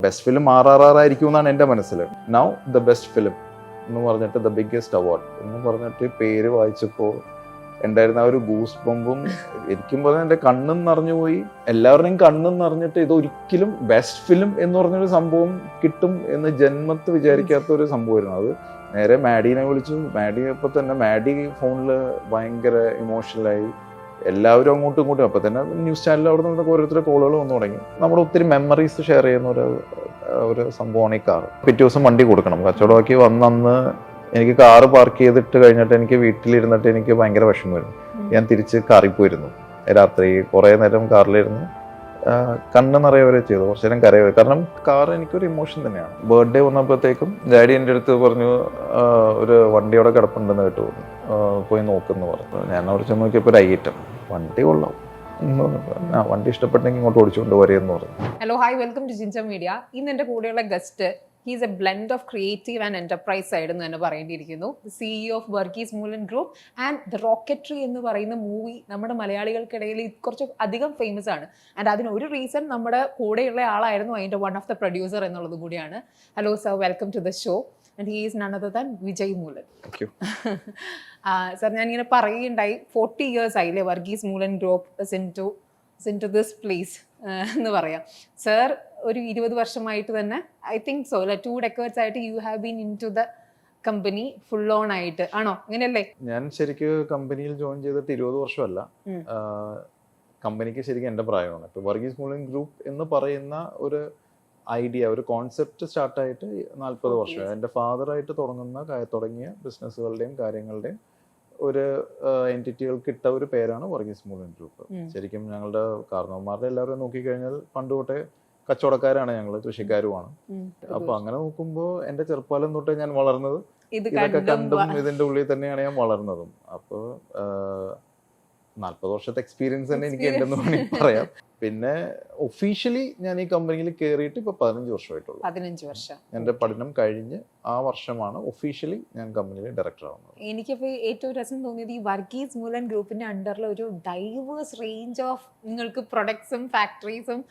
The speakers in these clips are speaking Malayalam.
ബെസ്റ്റ് ഫിലിം RRR ആയിരിക്കും എന്നാണ് എൻ്റെ മനസ്സിൽ. നൗ ദ ബെസ്റ്റ് ഫിലിം എന്ന് പറഞ്ഞിട്ട് ദ ബിഗ്ഗസ്റ്റ് അവാർഡ് എന്ന് പറഞ്ഞിട്ട് പേര് വായിച്ചപ്പോൾ ഉണ്ടായിരുന്ന ആ ഒരു ഗൂസ് ബമ്പും എനിക്കും പറഞ്ഞാൽ എൻ്റെ കണ്ണും നിറഞ്ഞു പോയി. എല്ലാവരുടെയും കണ്ണും നിറഞ്ഞിട്ട് ഇതൊരിക്കലും ബെസ്റ്റ് ഫിലിം എന്ന് പറഞ്ഞൊരു സംഭവം കിട്ടും എന്ന് ജന്മത്ത് വിചാരിക്കാത്ത ഒരു സംഭവമായിരുന്നു അത്. നേരെ മാഡീനെ വിളിച്ചു. മാഡി അപ്പോൾ തന്നെ മാഡി ഫോണിൽ ഭയങ്കര ഇമോഷണലായി. എല്ലാവരും അങ്ങോട്ടും ഇങ്ങോട്ടും അപ്പോൾ തന്നെ ന്യൂസ് ചാനലിൽ അവിടെ നിന്നൊക്കെ ഓരോരുത്തരുടെ കോളുകൾ വന്നു തുടങ്ങി. നമ്മുടെ ഒത്തിരി മെമ്മറീസ് ഷെയർ ചെയ്യുന്ന ഒരു സംഭവമാണ് ഈ കാർ. പിറ്റേ ദിവസം വണ്ടി കൊടുക്കണം. കച്ചവടമാക്കി വന്നന്ന് എനിക്ക് കാറ് പാർക്ക് ചെയ്തിട്ട് കഴിഞ്ഞിട്ട് എനിക്ക് വീട്ടിലിരുന്നിട്ട് എനിക്ക് ഭയങ്കര വിഷമമായിരുന്നു. ഞാൻ തിരിച്ച് കാറിൽ പോയിരുന്നു. രാത്രി കുറേ നേരം കാറിലിരുന്ന് കണ്ണ് നിറയെ വരെ ചെയ്തു. കുറച്ച് നേരം കരയുക. കാരണം കാർ എനിക്കൊരു ഇമോഷൻ തന്നെയാണ്. ബർത്ത്ഡേ വന്നപ്പോഴത്തേക്കും ഡാഡി എൻ്റെ അടുത്ത് പറഞ്ഞു ഒരു വണ്ടിയോടെ കിടപ്പുണ്ടെന്ന് കേട്ടു, പോയി നോക്കുന്നു പറഞ്ഞു. ഞാൻ അവിടെ ചെന്ന് നോക്കിയപ്പോൾ ഒരു ഐറ്റം വണ്ടി കൊള്ളാം, വണ്ടി ഇഷ്ടപ്പെട്ടെങ്കിൽ ഇങ്ങോട്ട് ഓടിച്ചുകൊണ്ട് വരെയെന്ന് പറഞ്ഞു. Hello, hi, welcome to Ginger Media. ഇന്ന് എൻ്റെ കൂടെയുള്ള guest he's a blend of creative and enterprise side എന്ന് തന്നെ പറയേണ്ടിയിരിക്കുന്നു. CEO of Varghese Moolan group and the Rocketry എന്ന് പറയുന്ന മൂവി നമ്മുടെ മലയാളികൾക്കിടയിൽ കുറച്ച് അധികം ഫേമസ് ആണ്. ആൻഡ് അതിന് ഒരു റീസൺ നമ്മുടെ കൂടെയുള്ള ആളായിരുന്നു അതിൻ്റെ വൺ ഓഫ് ദ പ്രൊഡ്യൂസർ എന്നുള്ളത് കൂടിയാണ്. Hello sir, welcome to the show. And he is none other than Vijay Moolan. Sir, ഞാനിങ്ങനെ പറയുകയുണ്ടായി 40 years ആയില്ലേ Varghese Moolan group into this place എന്ന് പറയാം. സർ ഒരു 20 വർഷമായിട്ട് തന്നെ ഐ തിങ്ക് സോ 2 decades ആയിട്ട് you have been into the company full on ആയിട്ട്, ആണോ? അങ്ങനെയല്ലേ? ഞാൻ ശരിക്കും കമ്പനിയിൽ ജോയിൻ ചെയ്തിട്ട് 20 വർഷമല്ല. കമ്പനിക്ക് ശരിക്കും എൻ്റെ പ്രായമാണ്. ഇപ്പോൾ വർഗീസ് മൂലൻ ഗ്രൂപ്പ് എന്ന് പറയുന്ന ഒരു ഐഡിയ, ഒരു കോൺസെപ്റ്റ് സ്റ്റാർട്ടായിട്ട് 40 വർഷം. എൻ്റെ ഫാദറായിട്ട് തുടങ്ങിയ ബിസിനസ്സുകളുടെയും കാര്യങ്ങളുടെയും ഒരു എൻറ്റിറ്റികൾക്ക് ഇട്ട ഒരു പേരാണ് വർഗീസ് മൂലൻ ഗ്രൂപ്പ്. ശരിക്കും ഞങ്ങളുടെ കാരണവന്മാരുടെ എല്ലാവരും നോക്കിക്കഴിഞ്ഞാൽ പണ്ട് തൊട്ടേ കച്ചവടക്കാരാണ് ഞങ്ങൾ, കൃഷിക്കാരുമാണ്. അപ്പൊ അങ്ങനെ നോക്കുമ്പോൾ എൻ്റെ ചെറുപ്പകാലം തൊട്ടേ ഞാൻ വളർന്നത് ഇതൊക്കെ കണ്ടും ഇതിന്റെ ഉള്ളിൽ തന്നെയാണ് ഞാൻ വളർന്നതും. അപ്പോൾ 40 വർഷത്തെ എക്സ്പീരിയൻസ് തന്നെ എനിക്ക് ഉണ്ടെന്ന് വേണമെങ്കിൽ പറയാം. പിന്നെ ഒഫീഷ്യലി ഞാൻ ഈ കമ്പനിയിൽ കയറിയിട്ട് ഇപ്പൊ 15 വർഷമായിട്ടുള്ളൂ. 15 വർഷം എന്റെ പഠനം കഴിഞ്ഞ് ആ വർഷമാണ് ഒഫീഷ്യലി ഞാൻ കമ്പനിയിലെ ഡയറക്ടർ ആവുന്നത്. എനിക്കിപ്പോൾ ഏറ്റവും രസം തോന്നിയത് ഈ വർഗീസ് മൂലൻ ഗ്രൂപ്പിന്റെ അണ്ടറിൽ ഒരു ഡൈവേഴ്സ് റേഞ്ച് ഓഫ് നിങ്ങൾക്ക് പ്രൊഡക്ട്സും ഫാക്ടറീസും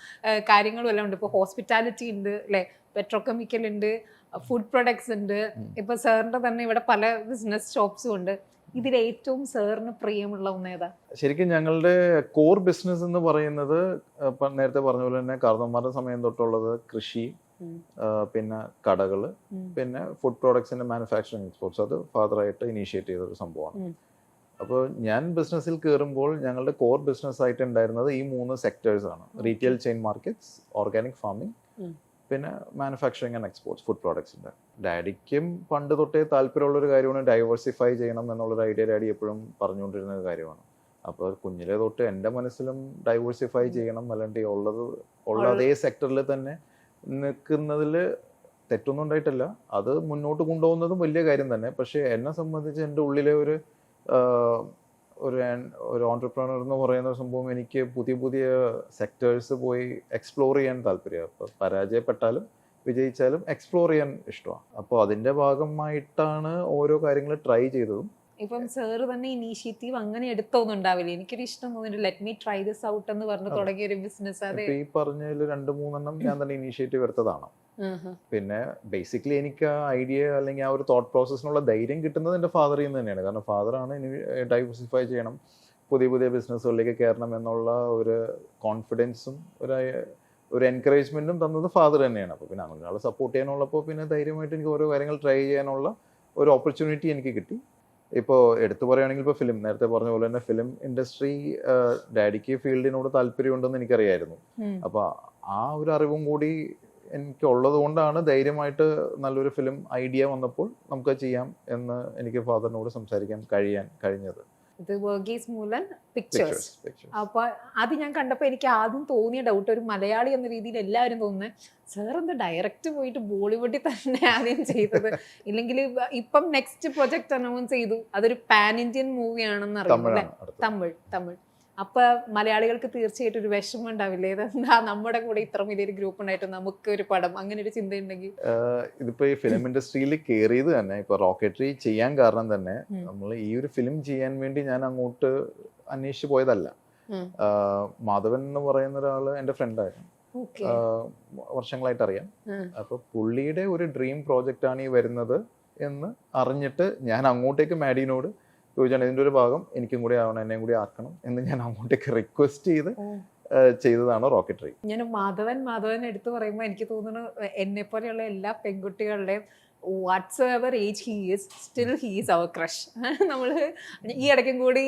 കാര്യങ്ങളും എല്ലാം ഉണ്ട്. ഇപ്പോൾ ഹോസ്പിറ്റാലിറ്റി ഉണ്ട് അല്ലെ, പെട്രോകെമിക്കൽ ഉണ്ട്, ഫുഡ് പ്രൊഡക്ട്സ് ഉണ്ട്, ഇപ്പൊ സാറിന്റെ തന്നെ ഇവിടെ പല ബിസിനസ് ഷോപ്സും ഉണ്ട്. ഇതിൽ ഏറ്റവും സാറിന് പ്രിയമുള്ള ഒന്നേതാ? ശരിക്കും ഞങ്ങളുടെ കോർ ബിസിനസ് എന്ന് പറയുന്നത് നേരത്തെ പറഞ്ഞ പോലെ തന്നെ കാരണവന്മാരുടെ സമയം തൊട്ടുള്ളത് കൃഷി, പിന്നെ കടകള്, പിന്നെ ഫുഡ് പ്രോഡക്ട്സിന്റെ മാനുഫാക്ചറിങ് എക്സ്പോർട്സ്. അത് ഫാദറായിട്ട് ഇനീഷ്യേറ്റ് ചെയ്ത ഒരു സംഭവമാണ്. അപ്പോൾ ഞാൻ ബിസിനസ്സിൽ കയറുമ്പോൾ ഞങ്ങളുടെ കോർ ബിസിനസ് ആയിട്ട് ഉണ്ടായിരുന്നത് ഈ 3 സെക്ടേഴ്സ് ആണ്. Retail chain markets, organic farming, പിന്നെ മാനുഫാക്ചറിങ് ആൻഡ് എക്സ്പോർട്സ്, ഫുഡ് പ്രോഡക്ട്സിൻ്റെ. ഡാഡിക്കും പണ്ട് തൊട്ടേ താല്പര്യമുള്ളൊരു കാര്യമാണ് ഡൈവേഴ്സിഫൈ ചെയ്യണം എന്നുള്ളൊരു ഐഡിയ ഡാഡി എപ്പോഴും പറഞ്ഞുകൊണ്ടിരുന്ന ഒരു കാര്യമാണ്. അപ്പോൾ കുഞ്ഞിലെ തൊട്ട് എൻ്റെ മനസ്സിലും ഡൈവേഴ്സിഫൈ ചെയ്യണം, അല്ലെങ്കിൽ ഉള്ള അതേ സെക്ടറിൽ തന്നെ നിൽക്കുന്നതിൽ തെറ്റൊന്നും ഉണ്ടായിട്ടില്ല. അത് മുന്നോട്ട് കൊണ്ടുപോകുന്നതും വലിയ കാര്യം തന്നെ. പക്ഷേ എന്നെ സംബന്ധിച്ച് എൻ്റെ ഉള്ളിലെ ഒരു ഓൺട്രപ്രണർ എന്ന് പറയുന്ന സംഭവം എനിക്ക് പുതിയ സെക്ടേഴ്സ് പോയി എക്സ്പ്ലോർ ചെയ്യാൻ താല്പര്യമാണ്. അപ്പോൾ പരാജയപ്പെട്ടാലും വിജയിച്ചാലും എക്സ്പ്ലോർ ചെയ്യാൻ ഇഷ്ടമാണ്. അപ്പോൾ അതിൻ്റെ ഭാഗമായിട്ടാണ് ഓരോ കാര്യങ്ങൾ ട്രൈ ചെയ്തതും. ഇപ്പം സാറ് തന്നെ ഇനീഷ്യേറ്റീവ് അങ്ങനെ എടുത്തൊന്നുണ്ടാവില്ല. എനിക്കൊരു ഇഷ്ടം തോന്നിട്ട് let me try this out എന്ന് പറഞ്ഞ് തുടങ്ങിയ ഒരു ബിസിനസ്. അത് ഈ പറഞ്ഞതിൽ 2-3 ഞാൻ തന്നെ ഇനീഷ്യേറ്റീവ് എടുത്തതാണ്. പിന്നെ ബേസിക്കലി എനിക്ക് ആ ഐഡിയ അല്ലെങ്കിൽ ആ ഒരു തോട്ട് പ്രോസസ്സിനുള്ള ധൈര്യം കിട്ടുന്നത് എൻ്റെ ഫാദറിൽ നിന്ന് തന്നെയാണ്. കാരണം ഫാദറാണ് ഇനി ഡൈവേഴ്സിഫൈ ചെയ്യണം, പുതിയ ബിസിനസ്സുകളിലേക്ക് കയറണം എന്നുള്ള ഒരു കോൺഫിഡൻസും ഒരു എൻകറേജ്മെൻറ്റും തന്നത് ഫാദർ തന്നെയാണ്. അപ്പോൾ പിന്നെ അങ്ങനെയുള്ള സപ്പോർട്ട് ചെയ്യാനുള്ളപ്പോൾ പിന്നെ ധൈര്യമായിട്ട് എനിക്ക് ഓരോ കാര്യങ്ങൾ ട്രൈ ചെയ്യാനുള്ള ഒരു ഓപ്പർച്യൂണിറ്റി എനിക്ക് കിട്ടി. ഇപ്പോൾ എടുത്തു പറയുകയാണെങ്കിൽ ഇപ്പോൾ ഫിലിം, നേരത്തെ പറഞ്ഞ പോലെ തന്നെ ഫിലിം ഇൻഡസ്ട്രി, ഡാഡിക്ക് ഫീൽഡിനോട് താല്പര്യമുണ്ടെന്ന് എനിക്കറിയായിരുന്നു. അപ്പോൾ ആ ഒരു അറിവും കൂടി എനിക്കുള്ളത് കൊണ്ടാണ് ധൈര്യമായിട്ട് നല്ലൊരു ഫിലിം ഐഡിയ വന്നപ്പോൾ നമുക്ക് ചെയ്യാം എന്ന് എനിക്ക് ഫാദറിനോട് സംസാരിക്കാൻ കഴിഞ്ഞത്. ഇത് വർഗീസ് മൂലൻ പിക്ചേഴ്സ്. അപ്പൊ അത് ഞാൻ കണ്ടപ്പോൾ എനിക്ക് ആദ്യം തോന്നിയ ഡൗട്ട്, ഒരു മലയാളി എന്ന രീതിയിൽ എല്ലാവരും തോന്നുന്നത് സാർ എന്താ ഡയറക്റ്റ് പോയിട്ട് ബോളിവുഡിൽ തന്നെ ആദ്യം ചെയ്തത്, ഇല്ലെങ്കിൽ ഇപ്പം നെക്സ്റ്റ് പ്രൊജക്ട് അനൗൺസ് ചെയ്തു അതൊരു പാൻ ഇന്ത്യൻ മൂവി ആണെന്ന് അറിയാം അല്ലെ, തമിഴ്. അപ്പൊ മലയാളികൾക്ക് തീർച്ചയായിട്ടും ഒരു വിഷമം ഉണ്ടാവില്ലേ, ഇതെന്താ നമ്മുടെ കൂടെ ഇത്ര വലിയൊരു ഗ്രൂപ്പ് ഉണ്ടായിട്ട് നമുക്ക് ഒരു പടം, അങ്ങനെ ഒരു ചിന്ത ഉണ്ടെങ്കിൽ? ഇതിപ്പോ ഈ ഫിലിം ഇൻഡസ്ട്രിയിൽ കയറിയത് തന്നെ ഇപ്പൊ റോക്കറ്ററി ചെയ്യാൻ കാരണം തന്നെ നമ്മൾ ഈ ഒരു ഫിലിം ചെയ്യാൻ വേണ്ടി ഞാൻ അങ്ങോട്ട് അന്വേഷിച്ചു പോയതല്ല. മാധവൻ എന്ന് പറയുന്ന ഒരാള് എന്റെ ഫ്രണ്ടായിരുന്നു. ഓക്കെ. വർഷങ്ങളായിട്ട് അറിയാം. അപ്പൊ പുള്ളിയുടെ ഒരു ഡ്രീം പ്രോജക്റ്റ് ആണ് ഈ വരുന്നത് എന്ന് അറിഞ്ഞിട്ട് ഞാൻ അങ്ങോട്ടേക്ക് മാഡിനോട് ചോദിച്ചാണ് ഇതിന്റെ ഒരു ഭാഗം എനിക്കും കൂടി ആവണം, എന്നെയും കൂടി ആക്കണം എന്ന് ഞാൻ അങ്ങോട്ടേക്ക് റിക്വസ്റ്റ് ചെയ്ത് ചെയ്തതാണ് റോക്കറ്ററി. ഞാൻ മാധവൻ എടുത്തു പറയുമ്പോൾ എനിക്ക് തോന്നുന്നു എന്നെ പോലെയുള്ള എല്ലാ പെൺകുട്ടികളുടെയും whatsoever age he is still he is our crush. നമ്മൾ ഈ ഇടയ്ക്കും കൂടി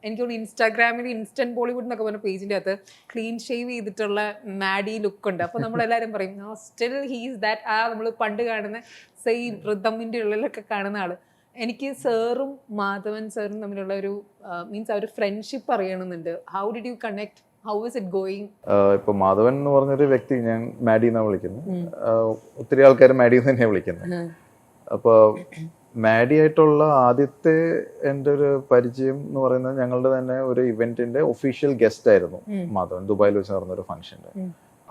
എനിക്ക് തോന്നുന്നു ഇൻസ്റ്റാഗ്രാമിൽ ഇൻസ്റ്റന്റ് ബോളിവുഡ് എന്നൊക്കെ പറഞ്ഞ പേജിൻ്റെ അകത്ത് ക്ലീൻ ഷേവ് ചെയ്തിട്ടുള്ള മാഡി ലുക്ക് ഉണ്ട്. അപ്പോൾ നമ്മളെല്ലാവരും പറയും സ്റ്റിൽ ഹീ ഈസ് ദാറ്റ്, നമ്മൾ പണ്ട് കാണുന്ന സെയിം റിതമിൻ്റെ ഉള്ളിലൊക്കെ കാണുന്ന ആള്. എനിക്ക് സാറും മാധവൻ സാറും തമ്മിലുള്ള ഒരു മീൻസ് ആ ഒരു ഫ്രണ്ട്ഷിപ്പ് അറിയണമെന്നുണ്ട്. How did you connect? How is it going? ഇപ്പൊ മാധവൻ എന്ന് പറഞ്ഞൊരു വ്യക്തി ഞാൻ മാഡി എന്നാണ് വിളിക്കുന്നത്. ഒത്തിരി ആൾക്കാർ മാഡി എന്ന് തന്നെയാണ് വിളിക്കുന്നത്. അപ്പോൾ മാഡി ആയിട്ടുള്ള ആദ്യത്തെ എൻ്റെ ഒരു പരിചയം എന്ന് പറയുന്നത് ഞങ്ങളുടെ തന്നെ ഒരു ഇവന്റിന്റെ ഒഫീഷ്യൽ ഗസ്റ്റ് ആയിരുന്നു മാധവൻ, ദുബായിൽ വെച്ച് നടന്നൊരു ഫംഗ്ഷന്റെ.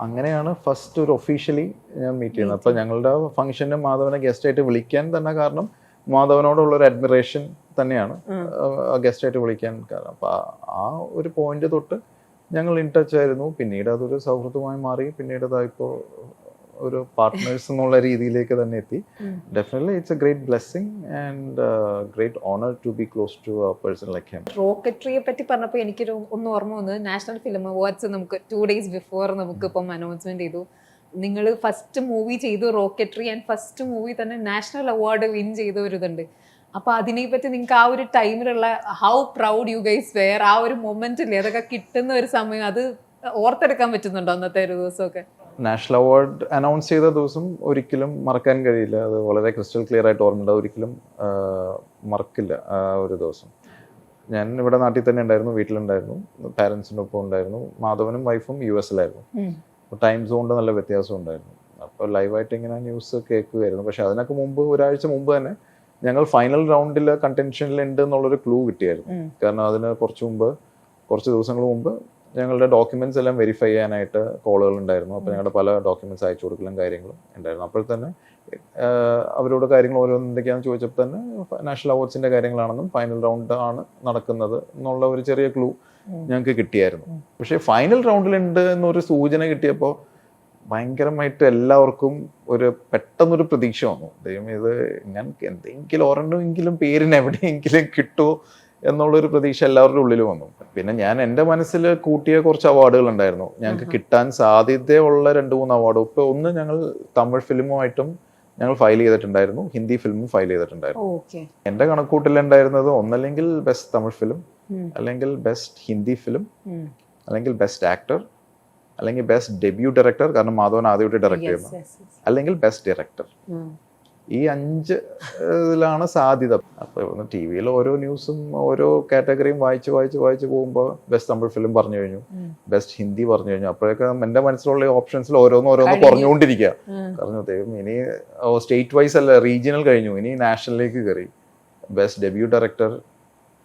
അങ്ങനെയാണ് ഫസ്റ്റ് ഒരു ഒഫീഷ്യലി ഞാൻ മീറ്റ് ചെയ്യുന്നത്. അപ്പൊ ഞങ്ങളുടെ ഫംഗ്ഷന് മാധവനെ ഗസ്റ്റ് ആയിട്ട് വിളിക്കാൻ തന്നെ കാരണം മാധവനോടുള്ള ഒരു അഡ്മിറേഷൻ തന്നെയാണ് ഗസ്റ്റ് ആയിട്ട് വിളിക്കാൻ കാരണം. അപ്പൊ ആ ഒരു പോയിന്റ് തൊട്ട് ഞങ്ങൾ ഇൻ ടച്ച് ആയിരുന്നു. പിന്നീട് അതൊരു സൗഹൃദമായി മാറി. പിന്നീട് അതായിപ്പോ ഒരു പാർട്ട്നേഴ്സ് എന്നുള്ള രീതിയിലേക്ക് തന്നെ എത്തി. Definitely it's a great blessing and great honour to be close to a person like him. റോക്കറ്ററിയെ പറ്റി പറഞ്ഞപ്പോൾ എനിക്കൊരു ഓർമ്മ വന്നത്, നാഷണൽ ഫിലിം അവാർഡ്സ് നമുക്ക് 2 days ബിഫോർ നമുക്ക് ഇപ്പം അനൗൺസ്മെന്റ് ചെയ്തു. നിങ്ങൾ ഫസ്റ്റ് മൂവി ചെയ്തു റോക്കറ്ററി, ആൻഡ് ഫസ്റ്റ് മൂവി തന്നെ നാഷണൽ അവാർഡ് വിൻ ചെയ്ത ഒരു ഇതുണ്ട്. അപ്പൊ അതിനെ പറ്റി നിങ്ങൾക്ക് ആ ഒരു ടൈമിലുള്ള how proud you guys were, ആ ഒരു മൊമെന്റ് ഇല്ലേ, അതൊക്കെ കിട്ടുന്ന ഒരു സമയം, അത് ഓർത്തെടുക്കാൻ പറ്റുന്നുണ്ടോ അന്നത്തെ ഒരു ദിവസമൊക്കെ? നാഷണൽ അവാർഡ് അനൗൺസ് ചെയ്ത ദിവസം ഒരിക്കലും മറക്കാൻ കഴിയില്ല. അത് വളരെ ക്രിസ്റ്റൽ ക്ലിയർ ആയിട്ട് ഓർമ്മയുണ്ട്. ഒരിക്കലും മറക്കില്ല ആ ഒരു ദിവസം. ഞാൻ ഇവിടെ നാട്ടിൽ തന്നെ ഉണ്ടായിരുന്നു, വീട്ടിലുണ്ടായിരുന്നു, പാരൻസിൻ്റെ ഒപ്പം ഉണ്ടായിരുന്നു. മാധവനും വൈഫും US-ലായിരുന്നു. ടൈം സോണിൻ്റെ നല്ല വ്യത്യാസം ഉണ്ടായിരുന്നു. അപ്പോൾ ലൈവായിട്ട് ഇങ്ങനെ ന്യൂസ് കേൾക്കുകയായിരുന്നു. പക്ഷെ അതിനൊക്കെ മുമ്പ്, ഒരാഴ്ച മുമ്പ് തന്നെ ഞങ്ങൾ ഫൈനൽ റൗണ്ടിൽ കണ്ടൻഷനിലുണ്ട് എന്നുള്ളൊരു ക്ലൂ കിട്ടിയായിരുന്നു. കാരണം അതിന് കുറച്ച് ദിവസങ്ങൾ മുമ്പ് ഞങ്ങളുടെ ഡോക്യുമെന്റ്സ് എല്ലാം വെരിഫൈ ചെയ്യാനായിട്ട് കോളുകൾ ഉണ്ടായിരുന്നു. അപ്പോൾ ഞങ്ങളുടെ പല ഡോക്യുമെന്റ്സ് അയച്ചു കൊടുക്കലും കാര്യങ്ങളും ഉണ്ടായിരുന്നു. അപ്പോൾ തന്നെ അവരോട് കാര്യങ്ങൾ ഓരോന്ന് എന്തൊക്കെയാണെന്ന് ചോദിച്ചപ്പോൾ തന്നെ നാഷണൽ അവാർഡ്സിന്റെ കാര്യങ്ങളാണെന്നും ഫൈനൽ റൗണ്ട് ആണ് നടക്കുന്നത് എന്നുള്ള ഒരു ചെറിയ ക്ലൂ ഞങ്ങൾക്ക് കിട്ടിയായിരുന്നു. പക്ഷേ ഫൈനൽ റൗണ്ടിലുണ്ട് എന്നൊരു സൂചന കിട്ടിയപ്പോൾ ഭയങ്കരമായിട്ട് എല്ലാവർക്കും പെട്ടെന്നൊരു പ്രതീക്ഷ വന്നു. ദൈവം ഇത് ഞാൻ എന്തെങ്കിലും ഒരെണ്ണമെങ്കിലും പേരിന് എവിടെയെങ്കിലും കിട്ടുമോ എന്നുള്ളൊരു പ്രതീക്ഷ എല്ലാവരുടെ ഉള്ളിൽ വന്നു. പിന്നെ ഞാൻ എൻ്റെ മനസ്സിൽ കൂട്ടിയ കുറച്ച് അവാർഡുകൾ ഉണ്ടായിരുന്നു. ഞങ്ങൾക്ക് കിട്ടാൻ സാധ്യതയുള്ള 2-3 അവാർഡ്. ഇപ്പൊ ഒന്ന് ഞങ്ങൾ തമിഴ് ഫിലിമുമായിട്ടും ഞങ്ങൾ ഫയൽ ചെയ്തിട്ടുണ്ടായിരുന്നു, ഹിന്ദി ഫിലിമും ഫയൽ ചെയ്തിട്ടുണ്ടായിരുന്നു. എൻ്റെ കണക്കൂട്ടിലുണ്ടായിരുന്നത് ഒന്നല്ലെങ്കിൽ ബെസ്റ്റ് തമിഴ് ഫിലിം, അല്ലെങ്കിൽ ബെസ്റ്റ് ഹിന്ദി ഫിലിം, അല്ലെങ്കിൽ ബെസ്റ്റ് ആക്ടർ, അല്ലെങ്കിൽ ബെസ്റ്റ് ഡെബ്യൂ ഡയറക്ടർ, കാരണം മാധവൻ ആദ്യമായിട്ട് ഡയറക്ട് ചെയ്യുന്നു, അല്ലെങ്കിൽ ബെസ്റ്റ് ഡയറക്ടർ. ഈ 5 ഇതിലാണ് സാധ്യത. അപ്പോൾ TV-യിൽ ഓരോ ന്യൂസും ഓരോ കാറ്റഗറിയും വായിച്ച് പോകുമ്പോൾ ബെസ്റ്റ് തമിഴ് ഫിലിം പറഞ്ഞു കഴിഞ്ഞു, ബെസ്റ്റ് ഹിന്ദി പറഞ്ഞു കഴിഞ്ഞു. അപ്പോഴൊക്കെ എൻ്റെ മനസ്സിലുള്ള ഓപ്ഷൻസിൽ ഓരോന്ന് കുറഞ്ഞുകൊണ്ടിരിക്കുക. പറഞ്ഞു ദൈവം ഇനി സ്റ്റേറ്റ് വൈസ് അല്ല, റീജിയണൽ കഴിഞ്ഞു, ഇനി നാഷണലിലേക്ക് കയറി. Best debut director,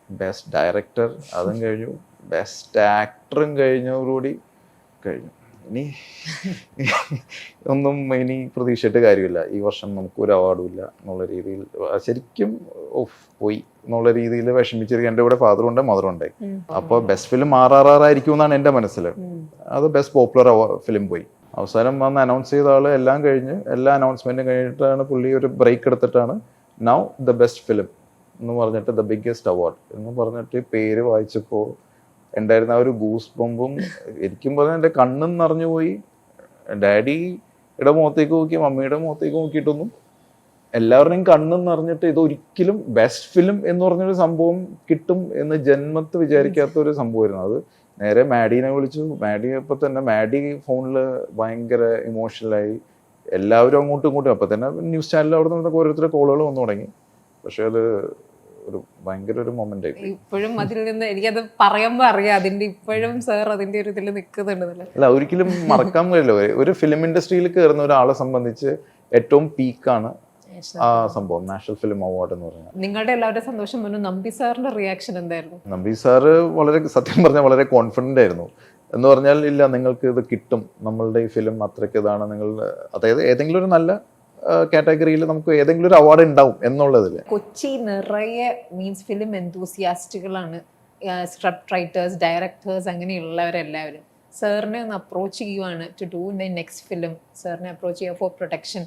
best director അതും കഴിഞ്ഞു, ബെസ്റ്റ് ആക്ടറും കഴിഞ്ഞോടുകൂടി കഴിഞ്ഞു. ഇനി ഒന്നും ഇനി പ്രതീക്ഷിച്ചിട്ട് കാര്യമില്ല. ഈ വർഷം നമുക്ക് ഒരു അവാർഡും ഇല്ല എന്നുള്ള രീതിയിൽ ശരിക്കും പോയി എന്നുള്ള രീതിയിൽ വിഷമിച്ചിരിക്കും. എൻ്റെ കൂടെ ഫാദറും ഉണ്ട്, മദറും ഉണ്ട്. അപ്പോൾ ബെസ്റ്റ് ഫിലിം RRR ആയിരിക്കും എന്നാണ് എൻ്റെ മനസ്സിൽ. അത് ബെസ്റ്റ് പോപ്പുലർ ഫിലിം പോയി. അവസാനം വന്ന് അനൗൺസ് ചെയ്ത ആള് എല്ലാം കഴിഞ്ഞ്, എല്ലാ അനൗൺസ്മെന്റും കഴിഞ്ഞിട്ടാണ് പുള്ളി ഒരു ബ്രേക്ക് എടുത്തിട്ടാണ് നൗ ദ ബെസ്റ്റ് ഫിലിം എന്ന് പറഞ്ഞിട്ട് ദ ബിഗ്ഗസ്റ്റ് അവാർഡ് എന്ന് പറഞ്ഞിട്ട് പേര് വായിച്ചപ്പോൾ ഉണ്ടായിരുന്ന ആ ഒരു ഗൂസ് ബമ്പും എനിക്കും പറഞ്ഞാൽ എൻ്റെ കണ്ണും നിറഞ്ഞു പോയി. ഡാഡിയുടെ മുഖത്തേക്ക് നോക്കി, മമ്മിയുടെ മുഖത്തേക്ക് നോക്കിയിട്ടൊന്നും എല്ലാവരുടെയും കണ്ണും നിറഞ്ഞിട്ട് ഇതൊരിക്കലും ബെസ്റ്റ് ഫിലിം എന്ന് പറഞ്ഞൊരു സംഭവം കിട്ടും എന്ന് ജന്മത്ത് വിചാരിക്കാത്ത ഒരു സംഭവമായിരുന്നു. അത് നേരെ മാഡീനെ വിളിച്ചു. മാഡി അപ്പോൾ തന്നെ മാഡി ഫോണിൽ ഭയങ്കര ഇമോഷണലായി. എല്ലാവരും അങ്ങോട്ടും ഇങ്ങോട്ടും അപ്പോൾ തന്നെ ന്യൂസ് ചാനലിൽ അവിടെ നിന്നൊക്കെ ഓരോരുത്തരുടെ കോളുകൾ വന്നു തുടങ്ങി. പക്ഷെ അത് ഒരു ഭയങ്കര ഒരു മൊമെന്റ് ആയി. ഇപ്പോഴും അതിൽ നിന്ന് എനിക്കത് പറയുമ്പോ അറിയാം, അതിന്റെ ഇപ്പോഴും സാർ അതിന്റെ ഒരു ഇതിൽ നിൽക്കുന്നുണ്ട്. അല്ല, ഒരിക്കലും മറക്കാൻ കഴിയില്ല. ഒരു ഫിലിം ഇൻഡസ്ട്രിയിൽ കയറുന്ന ഒരാളെ സംബന്ധിച്ച് ഏറ്റവും പീക്കാണ് ആ സംഭവം, നാഷണൽ ഫിലിം അവാർഡ് എന്ന് പറഞ്ഞാൽ. നിങ്ങളുടെ എല്ലാവരുടെ സന്തോഷം പറഞ്ഞു. നമ്പി സാറിന്റെ റിയാക്ഷൻ എന്തായിരുന്നു? നമ്പി സാറ് വളരെ, സത്യം പറഞ്ഞാൽ വളരെ കോൺഫിഡന്റ് ആയിരുന്നു. എന്ന് പറഞ്ഞാൽ ഇല്ല, നിങ്ങൾക്ക് ഇത് കിട്ടും, നമ്മളുടെ ഈ ഫിലിം അത്രയ്ക്ക് ഇതാണ്, നിങ്ങളുടെ അതായത് ഏതെങ്കിലും ഒരു നല്ല കാറ്റഗറിയിൽ നമുക്ക് ഏതെങ്കിലും ഒരു അവാർഡ് ഉണ്ടാവും എന്നുള്ളതിൽ. കൊച്ചി നിറയെ മീൻസ് ഫിലിം എന്തൂസിയാസ്റ്റുകളാണ്, സ്ക്രിപ്റ്റ് റൈറ്റേഴ്സ്, ഡയറക്ടേഴ്സ്, അങ്ങനെയുള്ളവരെല്ലാവരും. സാറിനെ ഒന്ന് അപ്രോച്ച് ചെയ്യുവാണ് to do the next film, സാറിനെ അപ്രോച്ച് ചെയ്യുക for protection,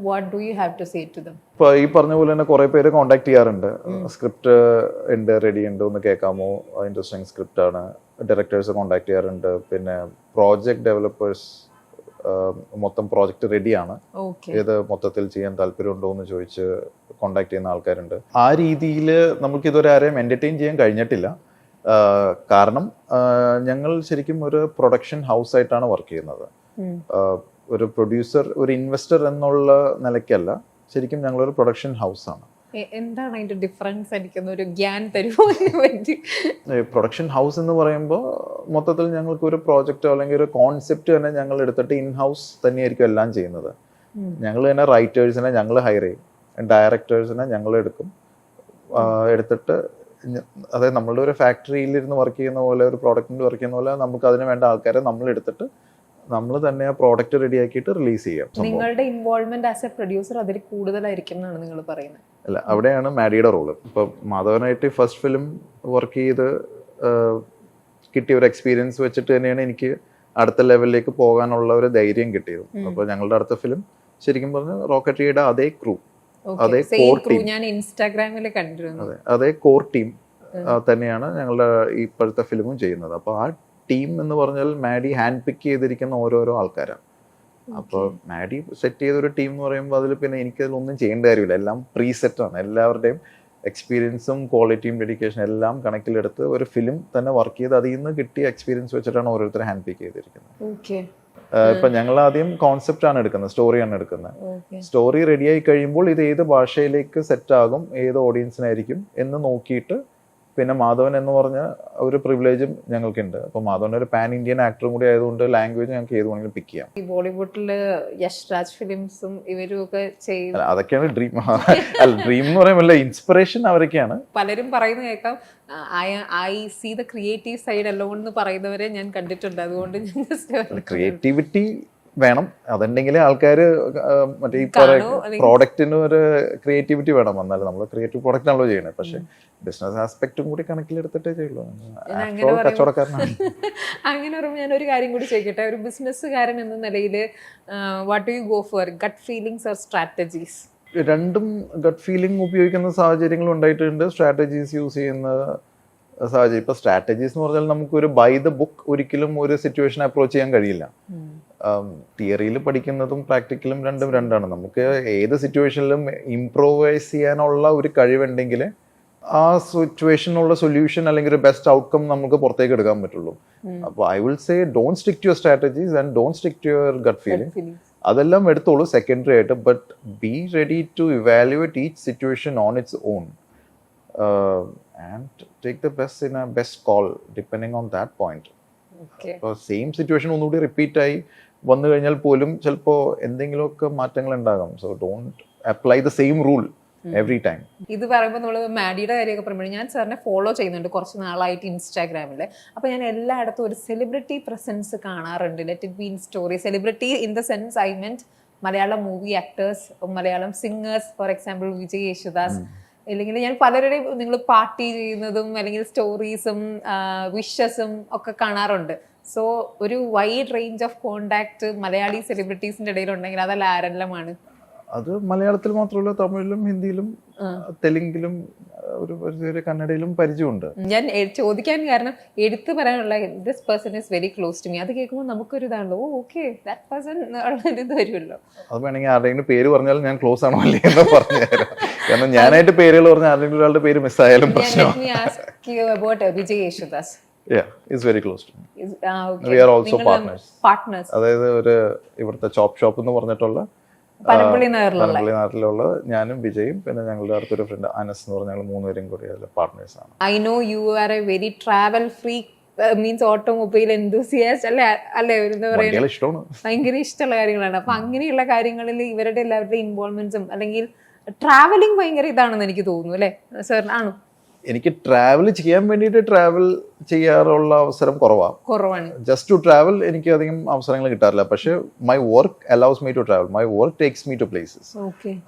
what do you have to say to them? ഇപ്പൊ ഈ പറഞ്ഞ പോലെ തന്നെ കുറെ പേര് കോൺടാക്ട് ചെയ്യാറുണ്ട്. സ്ക്രിപ്റ്റ് ഉണ്ട്, റെഡി ഉണ്ട്, ഒന്ന് കേൾക്കാമോ, ഇൻട്രസ്റ്റിംഗ് സ്ക്രിപ്റ്റ് ആണ്. ഡയറക്ടേഴ്സ് കോൺടാക്ട് ചെയ്യാറുണ്ട്. പിന്നെ പ്രോജക്ട് ഡെവലപ്പേഴ്സ് മൊത്തം പ്രോജക്റ്റ് റെഡിയാണ്, ഏത് മൊത്തത്തിൽ ചെയ്യാൻ താല്പര്യമുണ്ടോ എന്ന് ചോദിച്ച് കോൺടാക്ട് ചെയ്യുന്ന ആൾക്കാരുണ്ട്. ആ രീതിയിൽ നമുക്ക് ഇതുവരെ ആരെയും എന്റർടൈൻ ചെയ്യാൻ കഴിഞ്ഞിട്ടില്ല. കാരണം ഞങ്ങൾ ശരിക്കും ഒരു പ്രൊഡക്ഷൻ ഹൗസ് ആയിട്ടാണ് വർക്ക് ചെയ്യുന്നത്. ഒരു പ്രൊഡ്യൂസർ, ഒരു ഇൻവെസ്റ്റർ എന്നുള്ള നിലയ്ക്കല്ല, ശരിക്കും ഞങ്ങളൊരു പ്രൊഡക്ഷൻ ഹൗസ് ആണ്. എന്താണ് അതിന്റെ ഡിഫറൻസ്? എനിക്കൊന്ന് ഒരു ഗ്യാൻ തരുമോ? പ്രൊഡക്ഷൻ ഹൗസ് എന്ന് പറയുമ്പോൾ മൊത്തത്തിൽ ഞങ്ങൾക്ക് ഒരു പ്രോജക്റ്റോ അല്ലെങ്കിൽ ഒരു കോൺസെപ്റ്റ് തന്നെ ഞങ്ങൾ എടുത്തിട്ട് ഇൻ ഹൗസ് തന്നെയായിരിക്കും എല്ലാം ചെയ്യുന്നത്. ഞങ്ങൾ തന്നെ റൈറ്റേഴ്സിനെ ഞങ്ങൾ ഹയർ ചെയ്യും, ഡയറക്ടേഴ്സിനെ ഞങ്ങൾ എടുക്കും, എടുത്തിട്ട് അതായത് നമ്മളുടെ ഒരു ഫാക്ടറിയിലിരുന്ന് വർക്ക് ചെയ്യുന്ന പോലെ, ഒരു പ്രോഡക്റ്റിന് വർക്ക് ചെയ്യുന്ന പോലെ നമുക്ക് അതിന് വേണ്ട ആൾക്കാരെ നമ്മൾ എടുത്തിട്ട് നമ്മൾ തന്നെ ആ പ്രോഡക്റ്റ് റെഡി ആക്കിയിട്ട് റിലീസ് ചെയ്യാം. നിങ്ങളുടെ ഇൻവോൾവ്മെന്റ് ആസ് എ പ്രൊഡ്യൂസർ അതിൽ കൂടുതലായിരിക്കും എന്നാണ് നിങ്ങൾ പറയുന്നത്? അല്ല, അവിടെയാണ് മാഡിയുടെ റോള്. ഇപ്പൊ മാധവനായിട്ട് ഫസ്റ്റ് ഫിലിം വർക്ക് ചെയ്ത് കിട്ടിയ ഒരു എക്സ്പീരിയൻസ് വെച്ചിട്ട് തന്നെയാണ് എനിക്ക് അടുത്ത ലെവലിലേക്ക് പോകാനുള്ള ഒരു ധൈര്യം കിട്ടിയത്. അപ്പൊ ഞങ്ങളുടെ അടുത്ത ഫിലിം ശരിക്കും പറഞ്ഞ റോക്കറ്ററിയുടെ അതേ ക്രൂ, അതേ കോർ ടീം, ഞാൻ ഇൻസ്റ്റാഗ്രാമിൽ കണ്ടിരുന്നു, അതേ കോർ ടീം തന്നെയാണ് ഞങ്ങളുടെ ഇപ്പോഴത്തെ ഫിലിമും ചെയ്യുന്നത്. അപ്പൊ ആ ടീം എന്ന് പറഞ്ഞാൽ മാഡി ഹാൻഡ് പിക്ക് ചെയ്തിരിക്കുന്ന ഓരോരോ ആൾക്കാരാണ്. അപ്പോൾ മാഡി സെറ്റ് ചെയ്തൊരു ടീം എന്ന് പറയുമ്പോൾ അതിൽ പിന്നെ എനിക്കതിലൊന്നും ചെയ്യേണ്ട കാര്യമില്ല, എല്ലാം പ്രീസെറ്റ് ആണ്. എല്ലാവരുടെയും എക്സ്പീരിയൻസും ക്വാളിറ്റിയും ഡെഡിക്കേഷൻ എല്ലാം കണക്കിലെടുത്ത് ഒരു ഫിലിം തന്നെ വർക്ക് ചെയ്ത് അതിൽ നിന്ന് കിട്ടിയ എക്സ്പീരിയൻസ് വെച്ചിട്ടാണ് ഓരോരുത്തർ ഹാൻഡ് പിക്ക് ചെയ്തിരിക്കുന്നത്. ഇപ്പൊ ഞങ്ങൾ ആദ്യം കോൺസെപ്റ്റ് ആണ് എടുക്കുന്നത്, സ്റ്റോറിയാണ് എടുക്കുന്നത്. സ്റ്റോറി റെഡിയായി കഴിയുമ്പോൾ ഇത് ഏത് ഭാഷയിലേക്ക് സെറ്റ് ആകും, ഏത് ഓഡിയൻസിനായിരിക്കും എന്ന് നോക്കിയിട്ട് പിന്നെ മാധവൻ എന്ന് പറഞ്ഞ ഒരു പ്രിവിലേജും ഞങ്ങൾക്കുണ്ട്. അപ്പൊ മാധവൻ ഒരു പാൻ ഇന്ത്യൻ ആക്ടറും കൂടി ആയതുകൊണ്ട് ലാംഗ്വേജ് ഞങ്ങൾക്ക് ഏത് വേണമെങ്കിലും പിക്ക് ചെയ്യാം. ഈ ബോളിവുഡില് യശ് രാജ് ഫിലിംസും ഇവരും ഒക്കെ ചെയ്യുന്നത് അതൊക്കെയാണ് ഡ്രീം. അല്ല, ഡ്രീം എന്ന് പറയുമ്പോൾ ഇൻസ്പിറേഷൻ അവരൊക്കെയാണ്. പലരും പറയുന്ന കേൾക്കാം, I see the creative side alone എന്ന് പറയുന്നവരെ ഞാൻ കണ്ടിട്ടുണ്ട്. അതുകൊണ്ട് ക്രിയേറ്റിവിറ്റി വേണം, അതുണ്ടെങ്കിലേ ആൾക്കാർ മറ്റേ ഈ പ്രോഡക്റ്റിന് ഒരു ക്രിയേറ്റിവിറ്റി വേണം. എന്നാലും നമ്മൾ ക്രിയേറ്റീവ് പ്രോഡക്റ്റ് ആണല്ലോ ചെയ്യണത്. പക്ഷെ ബിസിനസ് ആസ്പെക്റ്റും കൂടി കണക്കിലെടുത്തിട്ടേ ചെയ്യുള്ളൂ. കച്ചവടക്കാരനാണ്. അങ്ങനെ പറയുമ്പോൾ ഞാൻ ഒരു കാര്യം കൂടി ചോദിക്കട്ടെ, ഒരു ബിസിനസ്സുകാരൻ എന്ന നിലയിൽ what do you go for, gut feelings or strategies? രണ്ടും ഗട്ട് ഫീലിംഗ് ഉപയോഗിക്കുന്ന സാഹചര്യങ്ങൾ ഉണ്ടായിട്ടുണ്ട്, സ്ട്രാറ്റജീസ് യൂസ് ചെയ്യുന്ന സാഹചര്യം. ഇപ്പൊ സ്ട്രാറ്റജീസ് എന്ന് പറഞ്ഞാൽ നമുക്കൊരു ബൈ ദ ബുക്ക് ഒരിക്കലും ഒരു സിറ്റുവേഷൻ അപ്രോച്ച് ചെയ്യാൻ കഴിയില്ല. തിയറിയിൽ പഠിക്കുന്നതും പ്രാക്ടിക്കലും രണ്ടും രണ്ടാണ്. നമുക്ക് ഏത് സിറ്റുവേഷനിലും ഇംപ്രൂവൈസ് ചെയ്യാനുള്ള ഒരു കഴിവുണ്ടെങ്കിൽ ആ സിറ്റുവേഷനുള്ള സൊല്യൂഷൻ അല്ലെങ്കിൽ ഒരു ബെസ്റ്റ് ഔട്ട്കം നമുക്ക് പുറത്തേക്ക് എടുക്കാൻ പറ്റുള്ളൂ. അപ്പോൾ I will say don't stick to your strategies and don't stick to your gut feeling. അതെല്ലാം എടുത്തോളൂ സെക്കൻഡറി ആയിട്ട്, but be ready to evaluate each situation on its own and take the best in a best call depending on that point. അപ്പോൾ സെയിം സിറ്റുവേഷൻ ഒന്നുകൂടി റിപ്പീറ്റ് ആയി വന്നു കഴിഞ്ഞാൽ പോലും ചിലപ്പോൾ എന്തെങ്കിലുമൊക്കെ മാറ്റങ്ങൾ ഉണ്ടാകാം. So don't apply the same rule every time. ഇത് പറയുമ്പോൾ നമ്മൾ മാഡിയുടെ കാര്യമൊക്കെ പറയുമ്പോൾ ഞാൻ സാറിനെ ഫോളോ ചെയ്യുന്നുണ്ട് കുറച്ച് നാളായിട്ട് ഇൻസ്റ്റാഗ്രാമിൽ. അപ്പോൾ ഞാൻ എല്ലായിടത്തും ഒരു സെലിബ്രിറ്റി പ്രസൻസ് കാണാറുണ്ട്. Let it be in story. Celebrity in the sense I meant Malayalam movie actors, Malayalam singers, for example Vijay Yesudas. അല്ലെങ്കിൽ ഞാൻ പലരുടെയും നിങ്ങൾ പാർട്ടി ചെയ്യുന്നതും അല്ലെങ്കിൽ സ്റ്റോറീസും വിഷസും ഒക്കെ കാണാറുണ്ട്. സോ ഒരു wide range of contact Malayali സെലിബ്രിറ്റീസിന്റെ ഇടയിൽ ഉണ്ടെങ്കിൽ അതല്ല ആരെല്ലാമാണ്? അത് മലയാളത്തിൽ മാത്രമല്ല, തമിഴിലും ഹിന്ദിയിലും തെലുങ്കിലും ഒരു കന്നഡയിലും പരിചയമുണ്ട്. ഞാൻ ചോദിക്കാൻ കാരണം എടുത്തു പറയാനുള്ള this person is very close to me. അത് കേൾക്കുമ്പോൾ നമുക്കൊരു ഇതാണല്ലോ, ഓക്കെ ദാറ്റ് പേഴ്സൺ ഇത് വരുമല്ലോ. അത് വേണമെങ്കിൽ ആരുടെയെങ്കിലും പേര് പറഞ്ഞാൽ ഞാൻ ക്ലോസ് ആണോ അല്ലേ എന്ന് പറഞ്ഞു തരാം. കാരണം ഞാനായിട്ട് പേരുകൾ പറഞ്ഞാൽ ആരെങ്കിലും ഒരാളുടെ പേര് മിസ്സായാലും പ്രശ്നമാണ്. Vijay Yesudas is very close to me. We are also partners. അതായത് ഒരു ഇവിടുത്തെ ചോപ്പ് ഷോപ്പ് എന്ന് പറഞ്ഞിട്ടുള്ള പനമ്പള്ളി നാട്ടിലുള്ള ഞാനും വിജയും പിന്നെ ഞങ്ങളുടെ അടുത്തൊരു ഫ്രണ്ട് അനസ് എന്ന് പറഞ്ഞ ഞങ്ങൾ മൂന്നുപേരും കൂടി അതിലെ പാർട്ട്നേഴ്സ് ആണ്. I know you are A very travel freak, means automobile enthusiast അല്ലേ എന്താ പറയുക, ഇഷ്ടമാണ്, ഭയങ്കര ഇഷ്ടമുള്ള കാര്യങ്ങളാണ്. അപ്പൊ അങ്ങനെയുള്ള കാര്യങ്ങളിൽ ഇവരുടെ എല്ലാവരുടെ ഇൻവോൾവ്മെന്റ്സും അല്ലെങ്കിൽ ട്രാവലിംഗ് ഭയങ്കര ഇതാണെന്ന് എനിക്ക് തോന്നുന്നു അല്ലേ സാർ? ആണോ? എനിക്ക് ട്രാവൽ ചെയ്യാൻ വേണ്ടിയിട്ട് ട്രാവൽ ചെയ്യാറുള്ള അവസരം കുറവാണ്. ജസ്റ്റ് ടു ട്രാവൽ എനിക്ക് അധികം അവസരങ്ങൾ കിട്ടാറില്ല. പക്ഷെ my work allows me to travel, my work takes me to places.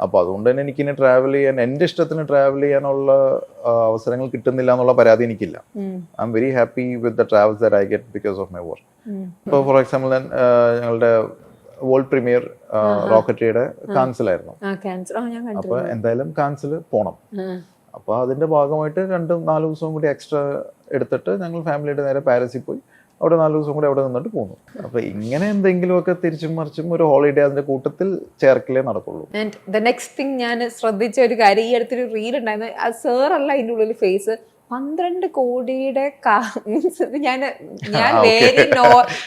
അപ്പൊ അതുകൊണ്ട് തന്നെ എനിക്കിനി ട്രാവൽ ചെയ്യാൻ, എന്റെ ഇഷ്ടത്തിന് ട്രാവൽ ചെയ്യാനുള്ള അവസരങ്ങൾ കിട്ടുന്നില്ല എന്നുള്ള പരാതി എനിക്കില്ല. I am very happy with the travels that I get because of my work. ഇപ്പോൾ ഫോർ എക്സാമ്പിൾ ഞങ്ങളുടെ വേൾഡ് പ്രീമിയർ റോക്കറ്ററിയുടെ കാൻസൽ ആയിരുന്നു. അപ്പൊ എന്തായാലും കാൻസൽ പോണം. അപ്പോൾ അതിന്റെ ഭാഗമായിട്ട് 2-4 ദിവസവും കൂടി എക്സ്ട്രാ എടുത്തിട്ട് ഞങ്ങൾ ഫാമിലിയുടെ നേരെ പാരീസിൽ പോയി അവിടെ 4 ദിവസം കൂടി അവിടെ നിന്നിട്ട് പോന്നു. അപ്പൊ ഇങ്ങനെ എന്തെങ്കിലുമൊക്കെ തിരിച്ചും മറിച്ചും ഒരു ഹോളിഡേ അതിന്റെ കൂട്ടത്തിൽ ചേർക്കലേ നടക്കുള്ളൂ. ആൻഡ് ദ നെക്സ്റ്റ് തിങ് ഞാൻ ശ്രദ്ധിച്ച ഒരു കാര്യം, ഈ അടുത്തൊരു റീൽ ഉണ്ടായിരുന്നു, അത് സാർ അല്ല അതിൻ്റെ ഉള്ളിൽ ഫേസ് 12 കോടിയുടെ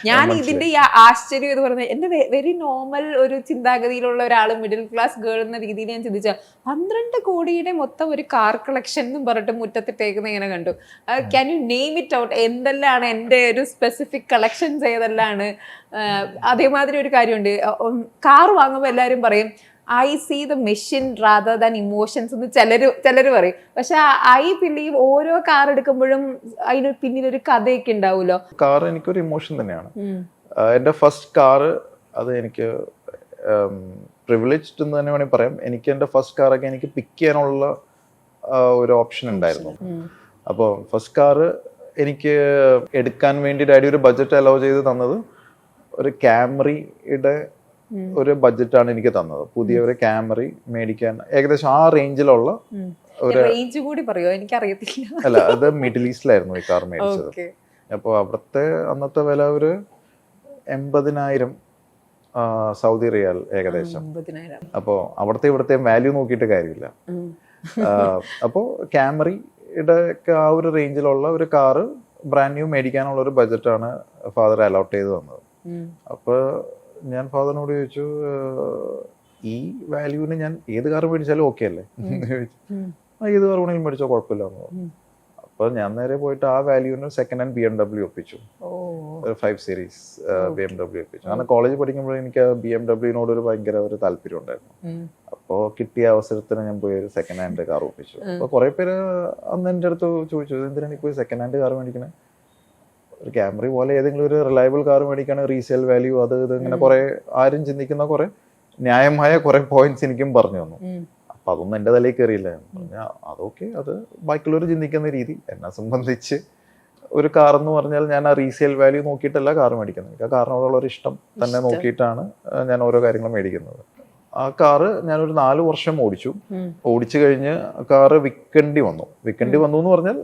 ഞാൻ ഇതിന്റെ ഈ ആശ്ചര്യം എന്ന് പറഞ്ഞത് എന്റെ വെരി നോർമൽ ഒരു ചിന്താഗതിയിലുള്ള ഒരാൾ, മിഡിൽ ക്ലാസ് ഗേൾ എന്ന രീതിയിൽ ഞാൻ ചിന്തിച്ച 12 കോടിയുടെ മൊത്തം ഒരു കാർ കളക്ഷൻ എന്നും പറഞ്ഞിട്ട് മുറ്റത്തിട്ടേക്കുന്ന ഇങ്ങനെ കണ്ടു. Can you name it out? എന്തെല്ലാണ് എൻ്റെ ഒരു സ്പെസിഫിക് കളക്ഷൻസ് ഏതെല്ലാണ്? അതേമാതിരി ഒരു കാര്യമുണ്ട്, കാർ വാങ്ങുമ്പോൾ എല്ലാവരും പറയും I see the machine rather than emotions എന്ന് ചിലര് പറയും. പക്ഷെ ഐ ബിലീവ് ഓരോ കാർ എടുക്കുമ്പോഴും അതിന് പിന്നിലൊരു കഥയൊക്കെ ഉണ്ടാവുമല്ലോ. കാർ എനിക്കൊരു ഇമോഷൻ തന്നെയാണ്. എൻ്റെ ഫസ്റ്റ് കാറ് അത് എനിക്ക് പ്രിവിലേജ്ഡ് എന്ന് തന്നെ വേണമെങ്കിൽ പറയാം. എനിക്ക് എൻ്റെ ഫസ്റ്റ് കാറൊക്കെ എനിക്ക് പിക്ക് ചെയ്യാനുള്ള ഒരു ഓപ്ഷൻ ഉണ്ടായിരുന്നു. അപ്പോൾ ഫസ്റ്റ് കാറ് എനിക്ക് എടുക്കാൻ വേണ്ടി ഡാഡി ഒരു ബഡ്ജറ്റ് അലോ ചെയ്ത് തന്നത് ഒരു ക്യാമറിയുടെ ഒരു ബഡ്ജറ്റാണ് എനിക്ക് തന്നത്. പുതിയ ഒരു ക്യാമറി മേടിക്കാൻ ഏകദേശം ആ റേഞ്ചിലുള്ള ഒരു റേഞ്ച് കൂടി പറയോ? എനിക്കറിയത്തില്ല. അല്ല, അത് മിഡിൽ ഈസ്റ്റിലായിരുന്നു ഈ കാർ മേടിച്ചത്. അപ്പോൾ അവിടുത്തെ അന്നത്തെ വില ഒരു 80,000 സൗദി റിയാൽ ഏകദേശം. അപ്പോൾ അവിടുത്തെ ഇവിടുത്തെ വാല്യൂ നോക്കിയിട്ട് കാര്യമില്ല. അപ്പോൾ ക്യാമറിയുടെ ഒക്കെ ആ ഒരു റേഞ്ചിലുള്ള ഒരു കാറ് ബ്രാൻഡ് ന്യൂ മേടിക്കാനുള്ള ഒരു ബഡ്ജറ്റാണ് ഫാദർ അലോട്ട് ചെയ്ത് തന്നത്. അപ്പോൾ ഞാൻ ഫാദറിനോട് ചോദിച്ചു, ഈ വാല്യൂവിന് ഞാൻ ഏത് കാർ മേടിച്ചാലും ഓക്കെ അല്ലേ? ചോദിച്ചു. ഏത് കാർ വേണമെങ്കിലും മേടിച്ചോ, കുഴപ്പമില്ല എന്ന് പറഞ്ഞു. അപ്പൊ ഞാൻ നേരെ പോയിട്ട് ആ വാല്യൂവിന് സെക്കൻഡ് ഹാൻഡ് BMW ഒപ്പിച്ചു, ഒരു 5 സീരീസ് BMW ഒപ്പിച്ചു. കാരണം കോളേജ് പഠിക്കുമ്പോൾ എനിക്ക് BMWനോട് ഒരു ഭയങ്കര ഒരു താല്പര്യം ഉണ്ടായിരുന്നു. അപ്പോൾ കിട്ടിയ അവസരത്തിന് ഞാൻ പോയി ഒരു സെക്കൻഡ് ഹാൻഡ് കാർ ഒപ്പിച്ചു. അപ്പൊ കുറെ പേര് അന്ന് എൻ്റെ അടുത്ത് ചോദിച്ചു, എന്തിനാണ് ഇപ്പോൾ സെക്കൻഡ് ഹാൻഡ് കാർ മേടിക്കണേ? ഒരു ക്യാമറി പോലെ ഏതെങ്കിലും ഒരു റിലയബിൾ കാർ മേടിക്കാണ്, റീസെയിൽ വാല്യൂ അത് ഇത് ഇങ്ങനെ കുറെ ആരും ചിന്തിക്കുന്ന കുറെ ന്യായമായ കുറെ പോയിന്റ്സ് എനിക്കും പറഞ്ഞു തന്നു. അപ്പൊ അതൊന്നും എൻ്റെ തലയിൽ കയറിയില്ല. അതൊക്കെ അത് ബാക്കിയുള്ളവർ ചിന്തിക്കുന്ന രീതി. എന്നെ സംബന്ധിച്ച് ഒരു കാർ എന്ന് പറഞ്ഞാൽ ഞാൻ ആ റീസെയിൽ വാല്യൂ നോക്കിയിട്ടല്ല കാർ മേടിക്കുന്നത്. എനിക്ക് ആ കാറിനോടുള്ള ഒരു ഇഷ്ടം തന്നെ നോക്കിയിട്ടാണ് ഞാൻ ഓരോ കാര്യങ്ങളും മേടിക്കുന്നത്. ആ കാറ് ഞാനൊരു 4 വർഷം ഓടിച്ചു കഴിഞ്ഞ് കാറ് വിൽക്കേണ്ടി വന്നു എന്ന് പറഞ്ഞാൽ,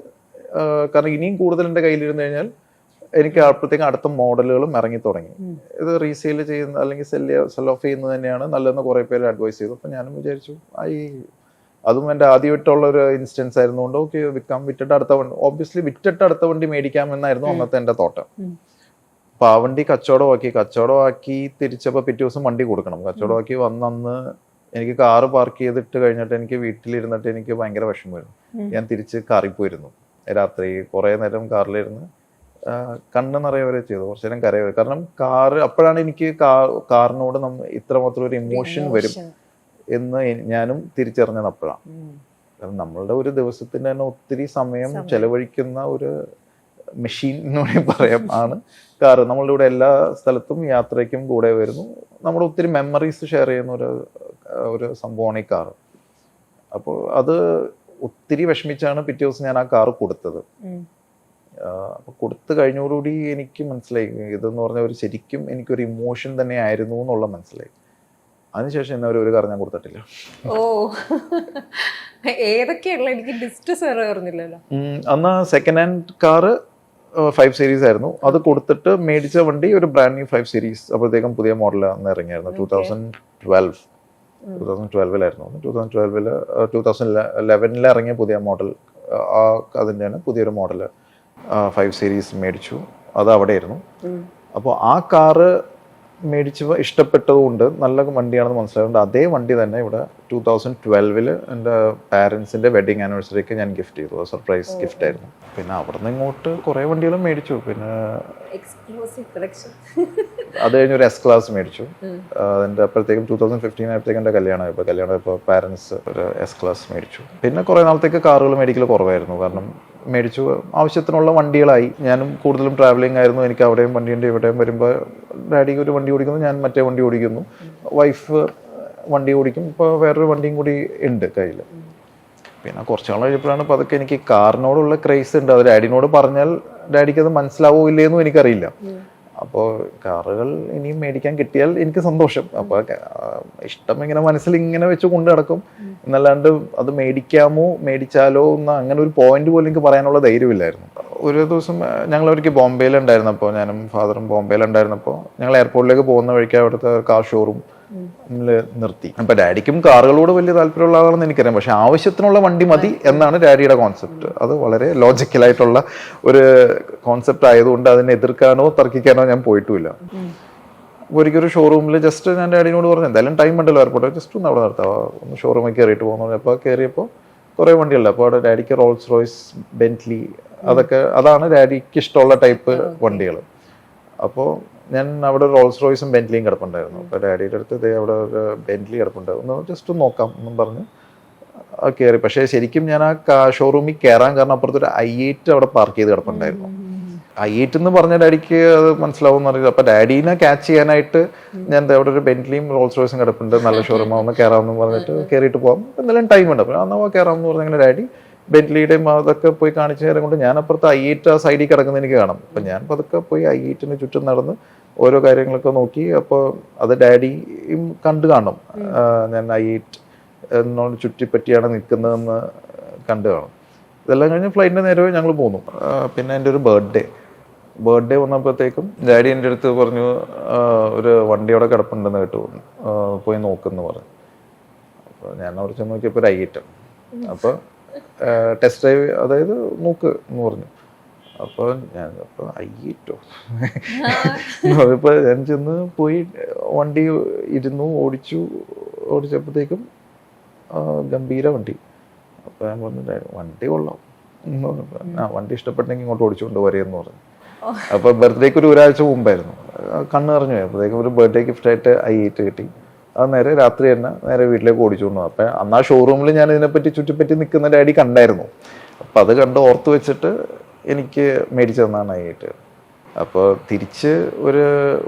കാരണം ഇനിയും കൂടുതൽ എൻ്റെ കയ്യിലിരുന്ന് കഴിഞ്ഞാൽ എനിക്ക് അപ്പോഴത്തേക്കും അടുത്ത മോഡലുകളും ഇറങ്ങി തുടങ്ങി. ഇത് റീസെയിൽ ചെയ്യുന്ന അല്ലെങ്കിൽ സെൽ ഓഫ് ചെയ്യുന്നത് തന്നെയാണ് നല്ലതെന്ന് കുറെ പേര് അഡ്വൈസ് ചെയ്തു. അപ്പൊ ഞാനും വിചാരിച്ചു അതും എൻ്റെ ആദ്യമായിട്ടുള്ള ഒരു ഇൻസ്റ്റൻസ് ആയിരുന്നുകൊണ്ട് ഓക്കെ വിറ്റിട്ട് അടുത്ത വണ്ടി മേടിക്കാം എന്നായിരുന്നു അന്നത്തെ എൻ്റെ തോട്ടം. അപ്പൊ ആ വണ്ടി കച്ചവടമാക്കി തിരിച്ചപ്പോ പിറ്റേ ദിവസം വണ്ടി കൊടുക്കണം. കച്ചവടമാക്കി വന്നന്ന് എനിക്ക് കാറ് പാർക്ക് ചെയ്തിട്ട് കഴിഞ്ഞിട്ട് എനിക്ക് വീട്ടിലിരുന്നിട്ട് എനിക്ക് ഭയങ്കര വിഷമമായിരുന്നു. ഞാൻ തിരിച്ച് കാറിൽ പോയിരുന്നു. രാത്രി കുറെ നേരം കാറിലിരുന്ന് കണ്ണ് നിറയെ വരെ ചെയ്തു, കുറച്ചു നേരം കരയെ. കാരണം കാറ് അപ്പോഴാണ് എനിക്ക് കാറിനോട് ഇത്രമാത്രം ഒരു ഇമോഷൻ വരും എന്ന് ഞാനും തിരിച്ചറിഞ്ഞത് അപ്പോഴാണ്. കാരണം നമ്മളുടെ ഒരു ദിവസത്തിന്റെ തന്നെ ഒത്തിരി സമയം ചെലവഴിക്കുന്ന ഒരു മെഷീൻ എന്ന് വേണമെങ്കിൽ പറയാം ആണ് കാറ്. നമ്മളുടെ ഇവിടെ എല്ലാ സ്ഥലത്തും യാത്രയ്ക്കും കൂടെ വരുന്നു. നമ്മുടെ ഒത്തിരി മെമ്മറീസ് ഷെയർ ചെയ്യുന്ന ഒരു സംഭവമാണ് ഈ കാറ്. അപ്പോൾ അത് ഒത്തിരി വിഷമിച്ചാണ് പിറ്റേ ദിവസം ഞാൻ ആ കാറ് കൊടുത്തത്. അപ്പൊ കൊടുത്തു കഴിഞ്ഞോടുകൂടി എനിക്ക് മനസ്സിലായി ഇതെന്ന് പറഞ്ഞ ഒരു ശരിക്കും എനിക്കൊരു ഇമോഷൻ തന്നെ ആയിരുന്നു എന്നുള്ള മനസ്സിലായി. അതിനുശേഷം എന്നാ ഒരു കാർ ഞാൻ കൊടുത്തിട്ടില്ല. അന്ന് സെക്കൻഡ് ഹാൻഡ് കാറ് 5 സീരീസ് ആയിരുന്നു. അത് കൊടുത്തിട്ട് മേടിച്ച വണ്ടി ഒരു ബ്രാൻഡ് ന്യൂ 5 സീരീസ്. അപ്പോഴത്തേക്കും പുതിയ മോഡൽ അന്ന് ഇറങ്ങിയായിരുന്നു. 2012-ലായിരുന്നു. 2011 ഇറങ്ങിയ പുതിയ മോഡൽ, അതിൻ്റെയാണ് പുതിയൊരു മോഡൽ 5 സീരീസ് മേടിച്ചു. അത് അവിടെ ആയിരുന്നു. അപ്പോൾ ആ കാറ് മേടിച്ച് ഇഷ്ടപ്പെട്ടതുകൊണ്ട് നല്ല വണ്ടിയാണെന്ന് മനസ്സിലായതുകൊണ്ട് അതേ വണ്ടി തന്നെ ഇവിടെ 2012 എൻ്റെ പാരൻസിൻ്റെ വെഡിങ് ആനിവേഴ്സറിക്ക് ഞാൻ ഗിഫ്റ്റ് ചെയ്തു. സർപ്രൈസ് ഗിഫ്റ്റ് ആയിരുന്നു. പിന്നെ അവിടെ നിന്ന് ഇങ്ങോട്ട് കുറേ വണ്ടികളും മേടിച്ചു. പിന്നെ അത് കഴിഞ്ഞ് ഒരു എസ് ക്ലാസ് മേടിച്ചു. അതിൻ്റെ അപ്പോഴത്തേക്കും 2015 ആയപ്പോഴത്തേക്കും എൻ്റെ കല്യാണം ഇപ്പോൾ പാരൻസ് ഒരു എസ് ക്ലാസ് മേടിച്ചു. പിന്നെ കുറേ നാളത്തേക്ക് കാറുകൾ മേടിക്കൽ കുറവായിരുന്നു. കാരണം മേടിച്ചു ആവശ്യത്തിനുള്ള വണ്ടികളായി. ഞാനും കൂടുതലും ട്രാവലിംഗ് ആയിരുന്നു. എനിക്ക് അവിടെയും വണ്ടിയുണ്ട്, ഇവിടെയും വരുമ്പോൾ ഡാഡിക്ക് ഒരു വണ്ടി ഓടിക്കുന്നു, ഞാൻ മറ്റേ വണ്ടി ഓടിക്കുന്നു, വൈഫ് വണ്ടി ഓടിക്കും. ഇപ്പോൾ വേറൊരു വണ്ടിയും കൂടി ഉണ്ട് കയ്യിൽ. പിന്നെ കുറച്ച് നാൾ കഴിഞ്ഞപ്പോഴാണ് ഇപ്പോൾ അതൊക്കെ എനിക്ക് കാറിനോടുള്ള ക്രേസ് ഉണ്ട്. അത് ഡാഡിനോട് പറഞ്ഞാൽ ഡാഡിക്ക് അത് മനസ്സിലാവോ ഇല്ലേന്നും എനിക്കറിയില്ല. അപ്പോൾ കാറുകൾ ഇനിയും മേടിക്കാൻ കിട്ടിയാൽ എനിക്ക് സന്തോഷം. അപ്പോൾ ഇഷ്ടം ഇങ്ങനെ മനസ്സിൽ ഇങ്ങനെ വെച്ച് കൊണ്ടു നടക്കും എന്നല്ലാണ്ട് അത് മേടിച്ചാലോ എന്ന് അങ്ങനെ ഒരു പോയിന്റ് പോലും എനിക്ക് പറയാനുള്ള ധൈര്യമില്ലായിരുന്നു. ഒരു ദിവസം ഞങ്ങളവർക്ക് ബോംബെയിലുണ്ടായിരുന്നപ്പോൾ, ഞാനും ഫാദറും ബോംബെയിലുണ്ടായിരുന്നപ്പോൾ ഞങ്ങൾ എയർപോർട്ടിലേക്ക് പോകുന്ന വഴിക്ക് അവിടുത്തെ കാർ ഷോറൂം നിർത്തി. അപ്പൊ ഡാഡിക്കും കാറുകളോട് വലിയ താല്പര്യമുള്ള ആളാണെന്ന് എനിക്കറിയാം. പക്ഷെ ആവശ്യത്തിനുള്ള വണ്ടി മതി എന്നാണ് ഡാഡിയുടെ കോൺസെപ്റ്റ്. അത് വളരെ ലോജിക്കലായിട്ടുള്ള ഒരു കോൺസെപ്റ്റ് ആയതുകൊണ്ട് അതിനെ എതിർക്കാനോ തർക്കിക്കാനോ ഞാൻ പോയിട്ടുമില്ല. ഒരിക്കലും ഷോറൂമിൽ ജസ്റ്റ് ഞാൻ ഡാഡിനോട് പറഞ്ഞു, എന്തായാലും ടൈം ഉണ്ടല്ലോ എയർപോർട്ടിൽ, ജസ്റ്റ് ഒന്ന് അവിടെ നിർത്താം, ഒന്ന് ഷോറൂമിൽ കയറിയിട്ട് പോകുന്നു. അപ്പോൾ കയറിയപ്പോൾ കുറേ വണ്ടിയുണ്ട്. അപ്പോൾ അവിടെ ഡാഡിക്ക് റോൾസ് റോയ്സ്, ബെന്റ്ലി, അതാണ് ഡാഡിക്ക് ഇഷ്ടമുള്ള ടൈപ്പ് വണ്ടികൾ. അപ്പോൾ ഞാൻ അവിടെ റോൾസ് റോയ്സും ബെന്റ്ലിയും കിടപ്പുണ്ടായിരുന്നു. അപ്പോൾ ഡാഡിയുടെ അടുത്ത് അവിടെ ഒരു ബെന്റ്ലി കിടപ്പുണ്ടായിരുന്നു, ജസ്റ്റ് നോക്കാം എന്നും പറഞ്ഞ് കയറി. പക്ഷേ ശരിക്കും ഞാൻ ആ ഷോറൂമിൽ കയറാൻ കാരണം അപ്പുറത്തൊരു i8 അവിടെ പാർക്ക് ചെയ്ത് കിടപ്പുണ്ടായിരുന്നു. i8 എന്ന് പറഞ്ഞ ഡാഡിക്ക് അത് മനസ്സിലാവും എന്നറിയില്ല. അപ്പോൾ ഡാഡീനെ ക്യാച്ച് ചെയ്യാനായിട്ട് ഞാൻ അവിടെ ഒരു ബെന്റ്ലിയും റോൾസ് റോയ്സും കിടപ്പുണ്ട്, നല്ല ഷോറൂമാവുന്ന കയറാമെന്ന് പറഞ്ഞിട്ട് കയറിയിട്ട് പോകാം, എന്തായാലും ടൈം ഉണ്ട്. അപ്പോൾ അന്നാ കയറാമെന്ന് പറഞ്ഞാൽ ഡാഡി ബെന്റ്ലിയുടെയും അതൊക്കെ പോയി കാണിച്ചു നേരം കൊണ്ട് ഞാൻ അപ്പുറത്ത് i8 ആ സൈഡിൽ കിടക്കുന്നത് എനിക്ക് കാണാം. അപ്പം ഞാൻ പതുക്കെ പോയി i8ന് ചുറ്റും നടന്ന് ഓരോ കാര്യങ്ങളൊക്കെ നോക്കി. അപ്പോൾ അത് ഡാഡിയും കണ്ടു കാണും, ഞാൻ i8 എന്നോട് ചുറ്റിപ്പറ്റിയാണ് നിൽക്കുന്നതെന്ന് കണ്ടു കാണും. ഇതെല്ലാം കഴിഞ്ഞ് ഫ്ലൈറ്റിൻ്റെ നേരമേ ഞങ്ങൾ പോന്നു. പിന്നെ എൻ്റെ ഒരു ബർത്ത്ഡേ വന്നപ്പോഴത്തേക്കും ഡാഡി എൻ്റെ അടുത്ത് പറഞ്ഞു, ഒരു വണ്ടിയോടെ കിടപ്പുണ്ടെന്ന് കേട്ടു, പോയി നോക്കുമെന്ന് പറഞ്ഞു. അപ്പോൾ ഞാൻ അവിടെ ചെന്ന് നോക്കിയപ്പോൾ ഒരു i8. അപ്പോൾ ടെസ്റ്റ് ഡ്രൈവ്, അതായത് നോക്ക് എന്ന് പറഞ്ഞു. അപ്പോൾ i8 ഇപ്പോൾ ഞാൻ ചെന്ന് പോയി വണ്ടി ഇരുന്നു, ഓടിച്ചപ്പോഴത്തേക്കും ഗംഭീര വണ്ടി. അപ്പോൾ ഞാൻ പറഞ്ഞു, വണ്ടി കൊള്ളാം എന്ന് പറഞ്ഞപ്പോൾ വണ്ടി ഇഷ്ടപ്പെട്ടെങ്കിൽ ഇങ്ങോട്ട് ഓടിച്ചുകൊണ്ട് വരെയെന്ന് പറഞ്ഞു. അപ്പോൾ ബർത്ത്ഡേക്ക് ഒരാഴ്ച മുമ്പായിരുന്നു. കണ്ണ് നിറഞ്ഞു പോയി. അപ്പോഴത്തേക്കും ഒരു ബർത്ത്ഡേ ഗിഫ്റ്റായിട്ട് i8 കിട്ടി. അത് നേരെ രാത്രി തന്നെ നേരെ വീട്ടിലേക്ക് ഓടിച്ചുകൊണ്ടു. അപ്പം അന്ന് ആ ഷോറൂമിൽ ഞാൻ ഇതിനെപ്പറ്റി ചുറ്റിപ്പറ്റി നിൽക്കുന്ന ഡാഡി കണ്ടായിരുന്നു. അപ്പം അത് കണ്ട് ഓർത്ത് വെച്ചിട്ട് എനിക്ക് മേടിച്ചു തന്നാണ് i8. അപ്പോൾ തിരിച്ച്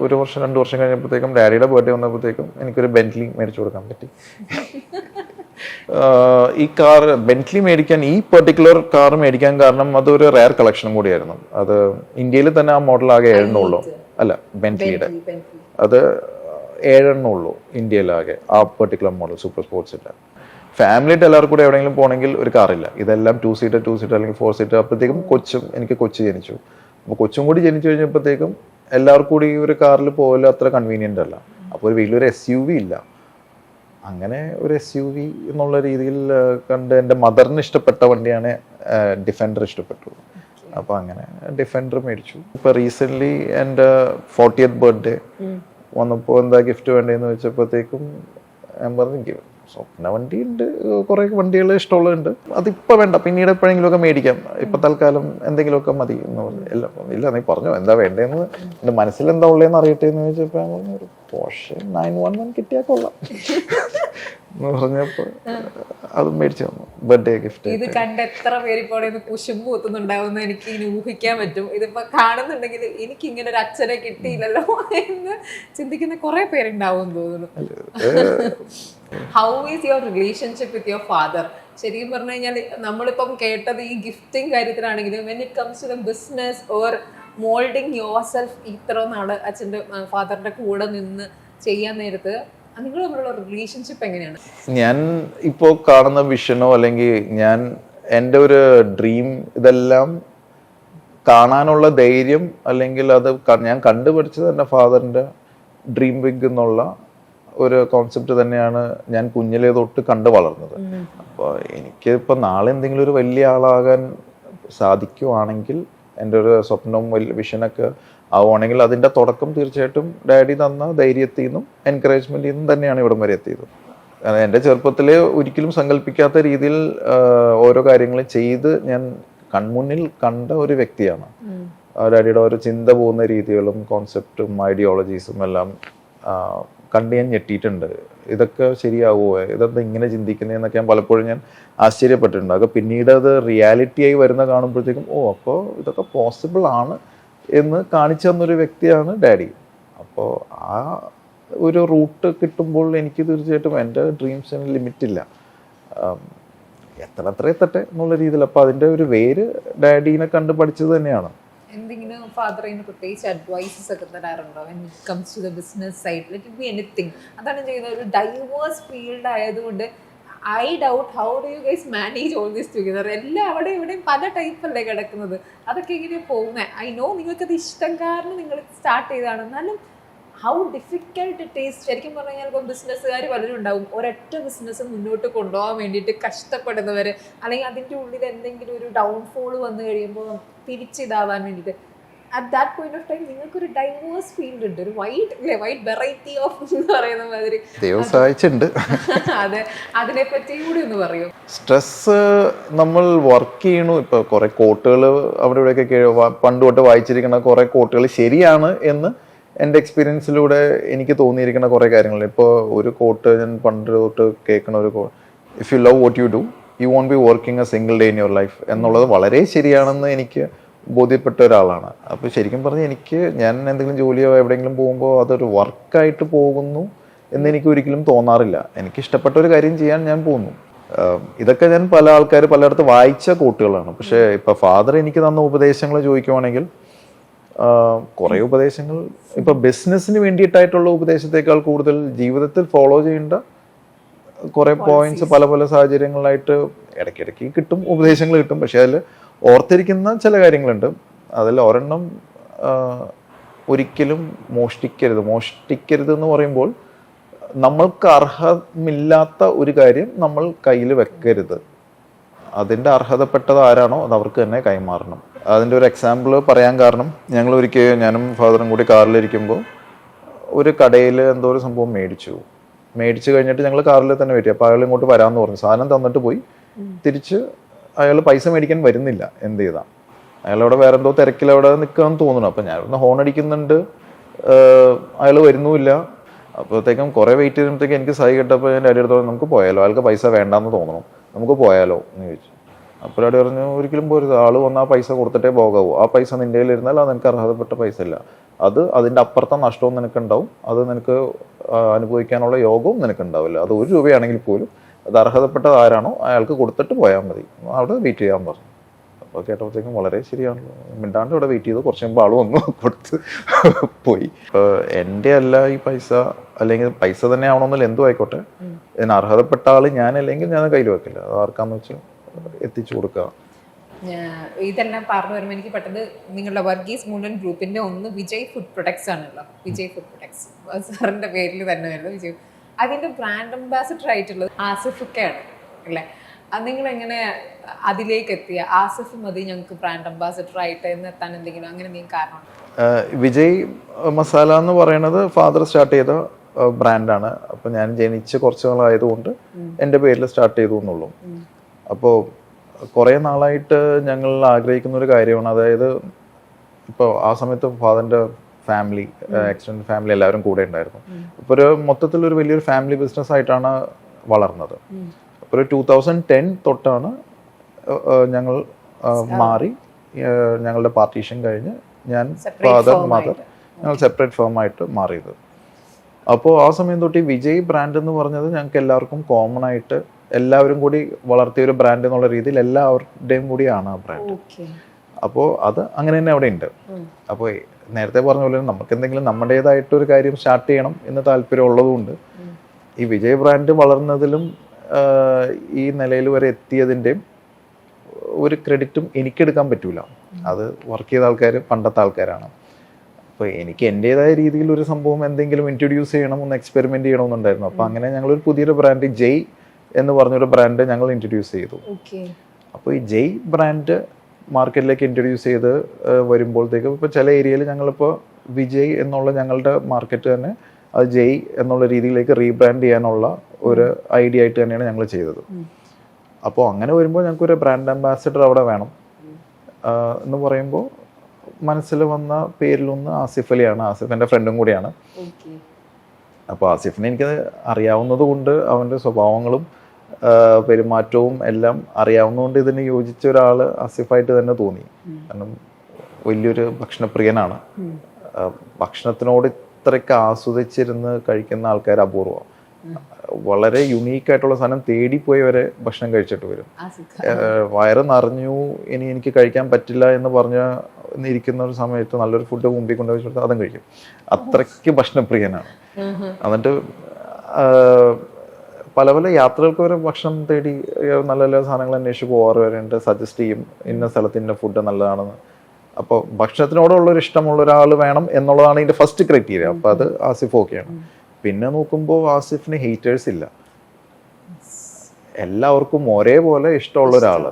ഒരു വർഷം 2 വർഷം കഴിഞ്ഞപ്പോഴത്തേക്കും ഡാഡിയുടെ ബർത്ത്ഡേ വന്നപ്പോഴത്തേക്കും എനിക്കൊരു ബെന്റ്ലി മേടിച്ചു കൊടുക്കാൻ പറ്റി. ഈ കാർ ബെന്റ്ലി മേടിക്കാൻ, ഈ പെർട്ടിക്കുലർ കാർ മേടിക്കാൻ കാരണം അതൊരു റെയർ കളക്ഷനും കൂടിയായിരുന്നു. അത് ഇന്ത്യയിൽ തന്നെ ആ മോഡൽ ആകെ 7 ഉള്ളൂ. അല്ല, ബെന്റ്ലിയുടെ അത് 7 ഉള്ളൂ ഇന്ത്യയിലാകെ, ആ പെർട്ടിക്കുലർ മോഡൽ സൂപ്പർ സ്പോർട്സിൻ്റെ. ഫാമിലിയായിട്ട് എല്ലാവർക്കും കൂടെ എവിടെയെങ്കിലും പോകണമെങ്കിൽ ഒരു കാറില്ല. ഇതെല്ലാം 2 സീറ്റർ അല്ലെങ്കിൽ 4 സീറ്റർ. അപ്പോഴത്തേക്കും എനിക്ക് കൊച്ചു ജനിച്ചു. അപ്പോൾ കൊച്ചും കൂടി ജനിച്ചു കഴിഞ്ഞപ്പോഴത്തേക്കും എല്ലാവർക്കും കൂടി ഒരു കാറിൽ പോകല് അത്ര കൺവീനിയൻ്റ് അല്ല. അപ്പോൾ ഒരു വലിയൊരു SUV ഇല്ല. അങ്ങനെ ഒരു SUV എന്നുള്ള രീതിയിൽ കണ്ട് എൻ്റെ മദറിന് ഇഷ്ടപ്പെട്ട വണ്ടിയാണ് ഡിഫൻഡർ ഇഷ്ടപ്പെട്ടു. അപ്പോൾ അങ്ങനെ ഡിഫൻഡർ മേടിച്ചു. ഇപ്പോൾ റീസെൻ്റ്ലി എൻ്റെ 40th ബർത്ത്ഡേ വന്നപ്പോൾ എന്താ ഗിഫ്റ്റ് വേണ്ടതെന്ന് വെച്ചപ്പോഴത്തേക്കും ഞാൻ പറഞ്ഞു, സ്വപ്ന വണ്ടി ഉണ്ട്, കുറേ വണ്ടികൾ ഇഷ്ടമുള്ളതുണ്ട്, അതിപ്പോൾ വേണ്ട, പിന്നീട് എപ്പോഴെങ്കിലുമൊക്കെ മേടിക്കാം, ഇപ്പം തൽക്കാലം എന്തെങ്കിലുമൊക്കെ മതി എന്ന് പറഞ്ഞു. ഇല്ല നീ പറഞ്ഞു എന്താ വേണ്ടതെന്ന്, എൻ്റെ മനസ്സിൽ എന്താ ഉള്ളതെന്ന് അറിയട്ടെ എന്ന് ചോദിച്ചപ്പോൾ ഞാൻ പറഞ്ഞു, ഒരു പോർഷെ 911 കിട്ടിയാൽ കൊള്ളാം എന്ന് പറഞ്ഞപ്പോൾ അത് മേടിച്ചു തന്നു ബർത്ത്ഡേ ഗിഫ്റ്റ്. ഇത് കണ്ട് എത്ര പേര് ഇപ്പോൾ കുശുമ്പ് കുത്തുന്നുണ്ടാവുമെന്ന് എനിക്ക് ഇനി ഊഹിക്കാൻ പറ്റും. ഇതിപ്പോ കാണുന്നുണ്ടെങ്കിൽ എനിക്ക് ഇങ്ങനെ ഒരു അച്ഛനെ കിട്ടിയില്ലല്ലോ എന്ന് ചിന്തിക്കുന്ന കുറെ പേരുണ്ടാവും തോന്നുന്നു. How is your relationship with your father? ശരിക്കും പറഞ്ഞു കഴിഞ്ഞാൽ നമ്മളിപ്പം കേട്ടത് ഈ ഗിഫ്റ്റിംഗ് കാര്യത്തിലാണെങ്കിലും when it comes to the business or moulding yourself, ഇത്ര നാള് അച്ഛൻ്റെ ഫാദറിന്റെ കൂടെ നിന്ന് ചെയ്യാൻ നേരത്ത് നിങ്ങൾ തമ്മിലുള്ള റിലേഷൻഷിപ്പ് എങ്ങനെയാണ്? ഞാൻ ഇപ്പോൾ കാണുന്ന വിഷനോ അല്ലെങ്കിൽ എൻ്റെ ഒരു ഡ്രീം, ഇതെല്ലാം കാണാനുള്ള ധൈര്യം അല്ലെങ്കിൽ അത് ഞാൻ കണ്ടുപിടിച്ചത് എൻ്റെ ഫാദറിൻ്റെ ഡ്രീം ബിഗ് എന്നുള്ള ഒരു കോൺസെപ്റ്റ് തന്നെയാണ് ഞാൻ കുഞ്ഞിലേ തൊട്ട് കണ്ടു വളർന്നത്. അപ്പോൾ എനിക്ക് ഇപ്പം നാളെ എന്തെങ്കിലും ഒരു വലിയ ആളാകാൻ സാധിക്കുവാണെങ്കിൽ, എൻ്റെ ഒരു സ്വപ്നവും വിഷനൊക്കെ ആവുകയാണെങ്കിൽ അതിൻ്റെ തുടക്കം തീർച്ചയായിട്ടും ഡാഡി തന്ന ധൈര്യത്തിൽ നിന്നും എൻകറേജ്മെൻറ്റിൽ നിന്നും തന്നെയാണ് ഇവിടം വരെ എത്തിയത്. കാരണം എൻ്റെ ചെറുപ്പത്തിൽ ഒരിക്കലും സങ്കല്പിക്കാത്ത രീതിയിൽ ഓരോ കാര്യങ്ങളും ചെയ്ത് ഞാൻ കൺമുന്നിൽ കണ്ട ഒരു വ്യക്തിയാണ്. ഡാഡിയുടെ ഓരോ ചിന്ത പോകുന്ന രീതികളും കോൺസെപ്റ്റും ഐഡിയോളജീസും എല്ലാം കണ്ട് ഞാൻ ഞെട്ടിയിട്ടുണ്ട്. ഇതൊക്കെ ശരിയാവുമോ, ഇതെന്താ ഇങ്ങനെ ചിന്തിക്കുന്നതെന്നൊക്കെ ഞാൻ പലപ്പോഴും ഞാൻ ആശ്ചര്യപ്പെട്ടിട്ടുണ്ട്. അതൊക്കെ പിന്നീട് അത് റിയാലിറ്റി ആയി വരുന്ന കാണുമ്പോഴത്തേക്കും അപ്പോൾ ഇതൊക്കെ പോസിബിൾ ആണ് എന്ന് കാണിച്ചു തന്നൊരു വ്യക്തിയാണ് ഡാഡി. അപ്പോൾ ആ ഒരു റൂട്ട് കിട്ടുമ്പോൾ എനിക്ക് തീർച്ചയായിട്ടും എൻ്റെ ഡ്രീംസിന് ലിമിറ്റില്ല, എത്ര എത്തട്ടെ എന്നുള്ള രീതിയിൽ. അപ്പോൾ അതിൻ്റെ ഒരു വേര് ഡാഡീനെ കണ്ട് പഠിച്ചത് തന്നെയാണ്. എന്തെങ്കിലും ഫാദർ പ്രത്യേകിച്ച് അഡ്വൈസസ് ഒക്കെ തരാറുണ്ടോ when it comes to the business side? Let it be anything. അതാണ് ചെയ്യുന്നത്. ഒരു ഡൈവേഴ്സ് ഫീൽഡ് ആയതുകൊണ്ട് I doubt how do you guys manage all this together. എല്ലാം അവിടെ ഇവിടെയും പല ടൈപ്പല്ലേ കിടക്കുന്നത്. അതൊക്കെ എങ്ങനെയാണ് പോകുന്നത്? ഐ നോ നിങ്ങൾക്കത് ഇഷ്ടം കാരണം നിങ്ങൾ സ്റ്റാർട്ട് ചെയ്തതാണ്, എന്നാലും ഹൗ ഡിഫിക്കൽട്ട് ഇറ്റ് ഈസ്. ശരിക്കും പറഞ്ഞു കഴിഞ്ഞാൽ ഇപ്പം ബിസിനസ്സുകാർ പലരും ഉണ്ടാവും, ഒരൊറ്റ ബിസിനസ് മുന്നോട്ട് കൊണ്ടുപോകാൻ വേണ്ടിയിട്ട് കഷ്ടപ്പെടുന്നവർ, അല്ലെങ്കിൽ അതിൻ്റെ ഉള്ളിൽ എന്തെങ്കിലും ഒരു ഡൗൺഫോൾ വന്നു കഴിയുമ്പോൾ തിരിച്ചിതാവാൻ വേണ്ടിയിട്ട്. At that point of time നിങ്ങൾക്കൊരു ഡൈവേഴ്സ് ഫീൽഡ് ഉണ്ട്, ഒരു വൈഡ് വെറൈറ്റി ഓഫ് എന്ന് പറയുന്ന മാതിരി. ദൈവം സഹായിച്ചിട്ടുണ്ട്. അതെ, അതിനെപ്പറ്റി കൂടി ഒന്ന് പറയൂ. സ്ട്രെസ് നമ്മൾ വർക്ക് ചെയ്യണു. ഇപ്പോൾ കുറേ കോട്ടുകൾ അവിടെ ഇവിടെയൊക്കെ പണ്ട് തൊട്ട് വായിച്ചിരിക്കുന്ന കുറേ കോട്ടുകൾ ശരിയാണ് എന്ന് എൻ്റെ എക്സ്പീരിയൻസിലൂടെ എനിക്ക് തോന്നിയിരിക്കുന്ന കുറേ കാര്യങ്ങൾ. ഇപ്പോൾ ഒരു കോട്ട് ഞാൻ പണ്ട് തൊട്ട് കേൾക്കുന്ന ഒരു quote, if you love what you do you won't be working a single day in your life എന്നുള്ളത് വളരെ ശരിയാണെന്ന് എനിക്ക് ബോധ്യപ്പെട്ട ഒരാളാണ്. അപ്പോൾ ശരിക്കും പറഞ്ഞാൽ ഞാൻ എന്തെങ്കിലും ജോലിയോ എവിടെയെങ്കിലും പോകുമ്പോൾ അതൊരു വർക്കായിട്ട് പോകുന്നു എന്ന് എനിക്ക് ഒരിക്കലും തോന്നാറില്ല. എനിക്ക് ഇഷ്ടപ്പെട്ട ഒരു കാര്യം ചെയ്യാൻ ഞാൻ പോകുന്നു. ഇതൊക്കെ ഞാൻ പലയിടത്ത് വായിച്ച കോട്ടുകളാണ്. പക്ഷേ ഇപ്പോൾ ഫാദർ എനിക്ക് തന്ന ഉപദേശങ്ങൾ ചോദിക്കുവാണെങ്കിൽ കുറേ ഉപദേശങ്ങൾ ഇപ്പൊ ബിസിനസ്സിന് വേണ്ടിയിട്ടായിട്ടുള്ള ഉപദേശത്തെക്കാൾ കൂടുതൽ ജീവിതത്തിൽ ഫോളോ ചെയ്യേണ്ട കുറെ പോയിന്റ്സ് പല സാഹചര്യങ്ങളിലായിട്ട് ഇടയ്ക്കിടയ്ക്ക് കിട്ടും, ഉപദേശങ്ങൾ കിട്ടും. പക്ഷെ അതിൽ ഓർത്തിരിക്കുന്ന ചില കാര്യങ്ങളുണ്ട്. അതിൽ ഒരെണ്ണം, ഒരിക്കലും മോഷ്ടിക്കരുത് എന്ന് പറയുമ്പോൾ നമ്മൾക്ക് അർഹമില്ലാത്ത ഒരു കാര്യം നമ്മൾ കയ്യിൽ വെക്കരുത്. അതിൻ്റെ അർഹതപ്പെട്ടത് ആരാണോ അത് അവർക്ക് തന്നെ കൈമാറണം. അതിൻ്റെ ഒരു എക്സാമ്പിൾ പറയാൻ കാരണം, ഞങ്ങൾ ഒരിക്കൽ ഞാനും ഫാദറും കൂടി കാറിലിരിക്കുമ്പോൾ ഒരു കടയിൽ എന്തോ ഒരു സംഭവം മേടിച്ചു കഴിഞ്ഞിട്ട് ഞങ്ങൾ കാറിൽ തന്നെ വെയിറ്റ്. അപ്പോൾ അയാൾ ഇങ്ങോട്ട് വരാമെന്ന് പറഞ്ഞു. സാധനം തന്നിട്ട് പോയി. തിരിച്ച് അയാൾ പൈസ മേടിക്കാൻ വരുന്നില്ല. എന്ത് ചെയ്താൽ അയാളവിടെ വേറെ എന്തോ തിരക്കിലവിടെ നിൽക്കുകയെന്ന് തോന്നുന്നു. അപ്പം ഞാൻ ഹോൺ അടിക്കുന്നുണ്ട്, അയാൾ വരുന്നുമില്ല. അപ്പോഴത്തേക്കും കുറേ വെയിറ്റ് ചെയ്യുമ്പോഴത്തേക്കും എനിക്ക് സഹി കിട്ടപ്പോൾ ഞാൻ ഡാഡി അടുത്ത് നമുക്ക് പോയാലോ, അയാൾക്ക് പൈസ വേണ്ടാന്ന് തോന്നണം, നമുക്ക് പോയാലോ എന്ന് ചോദിച്ചു. അപ്പോൾ ഡാഡി പറഞ്ഞു ഒരിക്കലും പോരുത്, ആൾ വന്നാൽ പൈസ കൊടുത്തിട്ടേ പോകാവൂ. ആ പൈസ നിൻ്റെ കയ്യിലിരുന്നാൽ അത് നിനക്ക് അർഹതപ്പെട്ട പൈസ ഇല്ല, അത് അതിൻ്റെ അപ്പുറത്തെ നഷ്ടവും നിനക്കുണ്ടാവും, അത് നിനക്ക് അനുഭവിക്കാനുള്ള യോഗവും നിനക്കുണ്ടാവില്ല. അത് 1 രൂപയാണെങ്കിൽ പോലും അത് അർഹതപ്പെട്ടത് ആരാണോ അയാൾക്ക് കൊടുത്തിട്ട് പോയാൽ മതി, അവിടെ വെയിറ്റ് ചെയ്യാൻ പറഞ്ഞു. അപ്പോൾ കേട്ടപ്പോഴത്തേക്കും വളരെ ശരിയാണല്ലോ, മിണ്ടാണ്ട് ഇവിടെ വെയിറ്റ് ചെയ്തു. കുറച്ച് മുമ്പ് ആൾ വന്നു കൊടുത്ത് പോയി. എൻ്റെ അല്ല ഈ പൈസ, അല്ലെങ്കിൽ പൈസ തന്നെ ആവണമെന്നില്ല, എന്തും ആയിക്കോട്ടെ, ഇതിന് അർഹതപ്പെട്ട ആൾ ഞാൻ അല്ലെങ്കിൽ ഞാൻ കയ്യിൽ വെക്കില്ല, അത് ആർക്കാന്ന് വെച്ചാൽ എത്തിച്ചു കൊടുക്കുക. ഇതെല്ലാം പറഞ്ഞു വരുമ്പോൾ എനിക്ക് പെട്ടെന്ന് നിങ്ങളുടെ വർഗീസ് മൂലൻ ഗ്രൂപ്പിന്റെ ഒന്ന് വിജയ് ഫുഡ് പ്രൊഡക്ട്സ് ആണല്ലോ, വിജയ് ഫുഡ് പ്രൊഡക്ട്സ് സാറിന്റെ പേരിൽ തന്നെ വരുന്നത് വിജയ്. അതിന്റെ ബ്രാൻഡ് അംബാസിഡർ ആയിട്ടുള്ളത് ആസിഫൊക്കെയാണ് അല്ലേ? അത് നിങ്ങൾ എങ്ങനെ അതിലേക്ക് എത്തിയ? ആസിഫ് മതി ഞങ്ങൾക്ക് ബ്രാൻഡ് അംബാസിഡർ ആയിട്ട് എന്ന് എത്താൻ എന്തെങ്കിലും അങ്ങനെ എന്തെങ്കിലും കാരണം? വിജയ് മസാല എന്ന് പറയുന്നത് ഫാദർ സ്റ്റാർട്ട് ചെയ്ത ബ്രാൻഡാണ്. അപ്പോൾ ഞാൻ ജനിച്ച് കുറച്ച് നാളായതുകൊണ്ട് എൻ്റെ പേരിൽ സ്റ്റാർട്ട് ചെയ്തു എന്നുള്ളൂ. അപ്പോൾ കുറേ നാളായിട്ട് ഞങ്ങൾ ആഗ്രഹിക്കുന്ന ഒരു കാര്യമാണ്, അതായത് ഇപ്പോൾ ആ സമയത്ത് ഫാദറിൻ്റെ ഫാമിലി, എക്സ്റ്റൻഡ് ഫാമിലി എല്ലാവരും കൂടെ ഉണ്ടായിരുന്നു. അപ്പോൾ ഒരു മൊത്തത്തിലൊരു വലിയൊരു ഫാമിലി ബിസിനസ് ആയിട്ടാണ് വളർന്നത്. അപ്പോൾ ഒരു 2010 തൊട്ടാണ് ഞങ്ങൾ മാറി, ഞങ്ങളുടെ പാർട്ടീഷൻ കഴിഞ്ഞ് ഞാൻ ഫാദർ മദർ ഞങ്ങൾ സെപ്പറേറ്റ് ഫേമായിട്ട് മാറിയത്. അപ്പോൾ ആ സമയം തൊട്ട് ഈ വിജയ് ബ്രാൻഡ് എന്ന് പറഞ്ഞത് ഞങ്ങൾക്ക് എല്ലാവർക്കും കോമൺ ആയിട്ട് എല്ലാവരും കൂടി വളർത്തിയ ഒരു ബ്രാൻഡ് എന്നുള്ള രീതിയിൽ എല്ലാവരുടെയും കൂടിയാണ് ആ ബ്രാൻഡ്. അപ്പോൾ അത് അങ്ങനെ തന്നെ അവിടെ ഉണ്ട്. അപ്പോൾ നേരത്തെ പറഞ്ഞ പോലെ നമുക്ക് എന്തെങ്കിലും നമ്മുടേതായിട്ടൊരു കാര്യം സ്റ്റാർട്ട് ചെയ്യണം എന്ന് താല്പര്യം ഉള്ളതുകൊണ്ട് ഈ വിജയ് ബ്രാൻഡ് വളർന്നതിലും ഈ നിലയിൽ വരെ എത്തിയതിൻ്റെയും ഒരു ക്രെഡിറ്റും എനിക്കെടുക്കാൻ പറ്റൂല. അത് വർക്ക് ചെയ്ത ആൾക്കാർ പണ്ടത്തെ ആൾക്കാരാണ്. അപ്പോൾ എനിക്ക് എൻ്റെതായ രീതിയിൽ ഒരു സംഭവം എന്തെങ്കിലും ഇൻട്രൊഡ്യൂസ് ചെയ്യണം, ഒന്ന് എക്സ്പെരിമെൻറ്റ് ചെയ്യണമെന്നുണ്ടായിരുന്നു. അപ്പോൾ അങ്ങനെ ഞങ്ങളൊരു പുതിയൊരു ബ്രാൻഡ് ജയ് എന്ന് പറഞ്ഞൊരു ബ്രാൻഡ് ഞങ്ങൾ ഇൻട്രൊഡ്യൂസ് ചെയ്തു. അപ്പോൾ ഈ ജയ് ബ്രാൻഡ് മാർക്കറ്റിലേക്ക് ഇൻട്രൊഡ്യൂസ് ചെയ്ത് വരുമ്പോഴത്തേക്കും ഇപ്പോൾ ചില ഏരിയയിൽ ഞങ്ങളിപ്പോൾ വിജയ് എന്നുള്ള ഞങ്ങളുടെ മാർക്കറ്റ് തന്നെ അത് ജയ് എന്നുള്ള രീതിയിലേക്ക് റീബ്രാൻഡ് ചെയ്യാനുള്ള ഒരു ഐഡിയ ആയിട്ട് തന്നെയാണ് ഞങ്ങൾ ചെയ്തത്. അപ്പോൾ അങ്ങനെ വരുമ്പോൾ ഞങ്ങൾക്കൊരു ബ്രാൻഡ് അംബാസിഡർ അവിടെ വേണം എന്ന് പറയുമ്പോൾ മനസ്സിൽ വന്ന പേരിലൊന്ന് ആസിഫ് അലിയാണ്. ആസിഫ് എൻ്റെ ഫ്രണ്ടും കൂടിയാണ്. അപ്പോൾ ആസിഫിനെ എനിക്ക് അറിയാവുന്നത് കൊണ്ട് അവൻ്റെ സ്വഭാവങ്ങളും പെരുമാറ്റവും എല്ലാം അറിയാവുന്നതുകൊണ്ട് ഇതിന് യോജിച്ച ഒരാൾ ആസിഫായിട്ട് തന്നെ തോന്നി. കാരണം വലിയൊരു ഭക്ഷണപ്രിയനാണ്. ഭക്ഷണത്തിനോട് ഇത്രയ്ക്ക് ആസ്വദിച്ചിരുന്ന് കഴിക്കുന്ന ആൾക്കാർ അപൂർവം. വളരെ യുണീക്കായിട്ടുള്ള സാധനം തേടിപ്പോയി വരെ ഭക്ഷണം കഴിച്ചിട്ട് വരും. വയറ് നിറഞ്ഞു, ഇനി എനിക്ക് കഴിക്കാൻ പറ്റില്ല എന്ന് പറഞ്ഞ് ഇരിക്കുന്ന ഒരു സമയത്ത് നല്ലൊരു ഫുഡ് മുമ്പിൽ കൊണ്ടുപോയി കൊടുത്താൽ അതും കഴിക്കും. അത്രയ്ക്ക് ഭക്ഷണപ്രിയനാണ്. എന്നിട്ട് പല പല യാത്രകൾക്ക് വരെ ഭക്ഷണം തേടി നല്ല നല്ല സാധനങ്ങൾ അന്വേഷിച്ച് പോകാറ് വരെയുണ്ട്. സജസ്റ്റ് ചെയ്യും ഇന്ന സ്ഥലത്ത് ഇന്ന ഫുഡ് നല്ലതാണെന്ന്. അപ്പോൾ ഭക്ഷണത്തിനോടുള്ളൊരു ഇഷ്ടമുള്ള ഒരാൾ വേണം എന്നുള്ളതാണ് ഇതിൻ്റെ ഫസ്റ്റ് ക്രൈറ്റീരിയ. അപ്പോൾ അത് ആസിഫ് ഓക്കെയാണ്. പിന്നെ നോക്കുമ്പോൾ ആസിഫിന് ഹേറ്റേഴ്സ് ഇല്ല. എല്ലാവർക്കും ഒരേപോലെ ഇഷ്ടമുള്ള ഒരാൾ.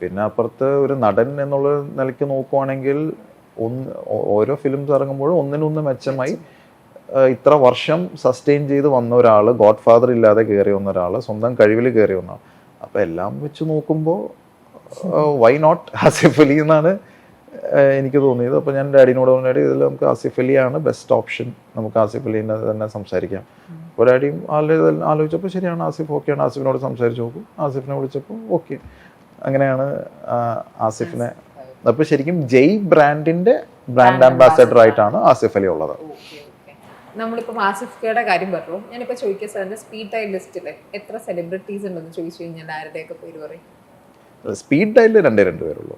പിന്നെ അപ്പുറത്ത് ഒരു നടൻ എന്നുള്ള നിലയ്ക്ക് നോക്കുവാണെങ്കിൽ ഓരോ ഫിലിംസ് ഇറങ്ങുമ്പോഴും ഒന്നിനൊന്ന് മെച്ചമായി ഇത്ര വർഷം സസ്റ്റെയിൻ ചെയ്ത് വന്ന ഒരാൾ, ഗോഡ് ഫാദർ ഇല്ലാതെ കയറി വന്ന ഒരാൾ, സ്വന്തം കഴിവിൽ കയറി വന്ന. അപ്പം എല്ലാം വെച്ച് നോക്കുമ്പോൾ വൈ നോട്ട് ആസിഫ് അലി എന്നാണ് എനിക്ക് തോന്നിയത്. അപ്പോൾ ഞാൻ ഡാഡിനോട് പറഞ്ഞാൽ ഇതിൽ നമുക്ക് ആസിഫ് അലിയാണ് ബെസ്റ്റ് ഓപ്ഷൻ, നമുക്ക് ആസിഫ് അലീനെ തന്നെ സംസാരിക്കാം. അപ്പോൾ ഡാഡിയും ആലോചിച്ചപ്പോൾ ശരിയാണ്, ആസിഫ് ഓക്കെയാണ്, ആസിഫിനോട് സംസാരിച്ച് നോക്കും. ആസിഫിനെ വിളിച്ചപ്പോൾ ഓക്കെ. അങ്ങനെയാണ് ആസിഫിനെ. അപ്പോൾ ശരിക്കും ജയ് ബ്രാൻഡിൻ്റെ ബ്രാൻഡ് അംബാസഡർ ആയിട്ടാണ് ആസിഫ് അലി ഉള്ളത്. നമ്മളിപ്പോൾ ആസിഫ് കെയുടെ കാര്യം പറഞ്ഞു. ഞാനിപ്പോൾ ചോദിക്കുക സാറിൻ്റെ സ്പീഡ് ഡയൽ ലിസ്റ്റിൽ എത്ര സെലിബ്രിറ്റീസ് ഉണ്ടെന്ന് ചോദിച്ചു കഴിഞ്ഞാൽ ആരുടെയൊക്കെ പേര് പറയും? സ്പീഡ് ഡയലിൽ രണ്ടേ പേരുള്ളൂ.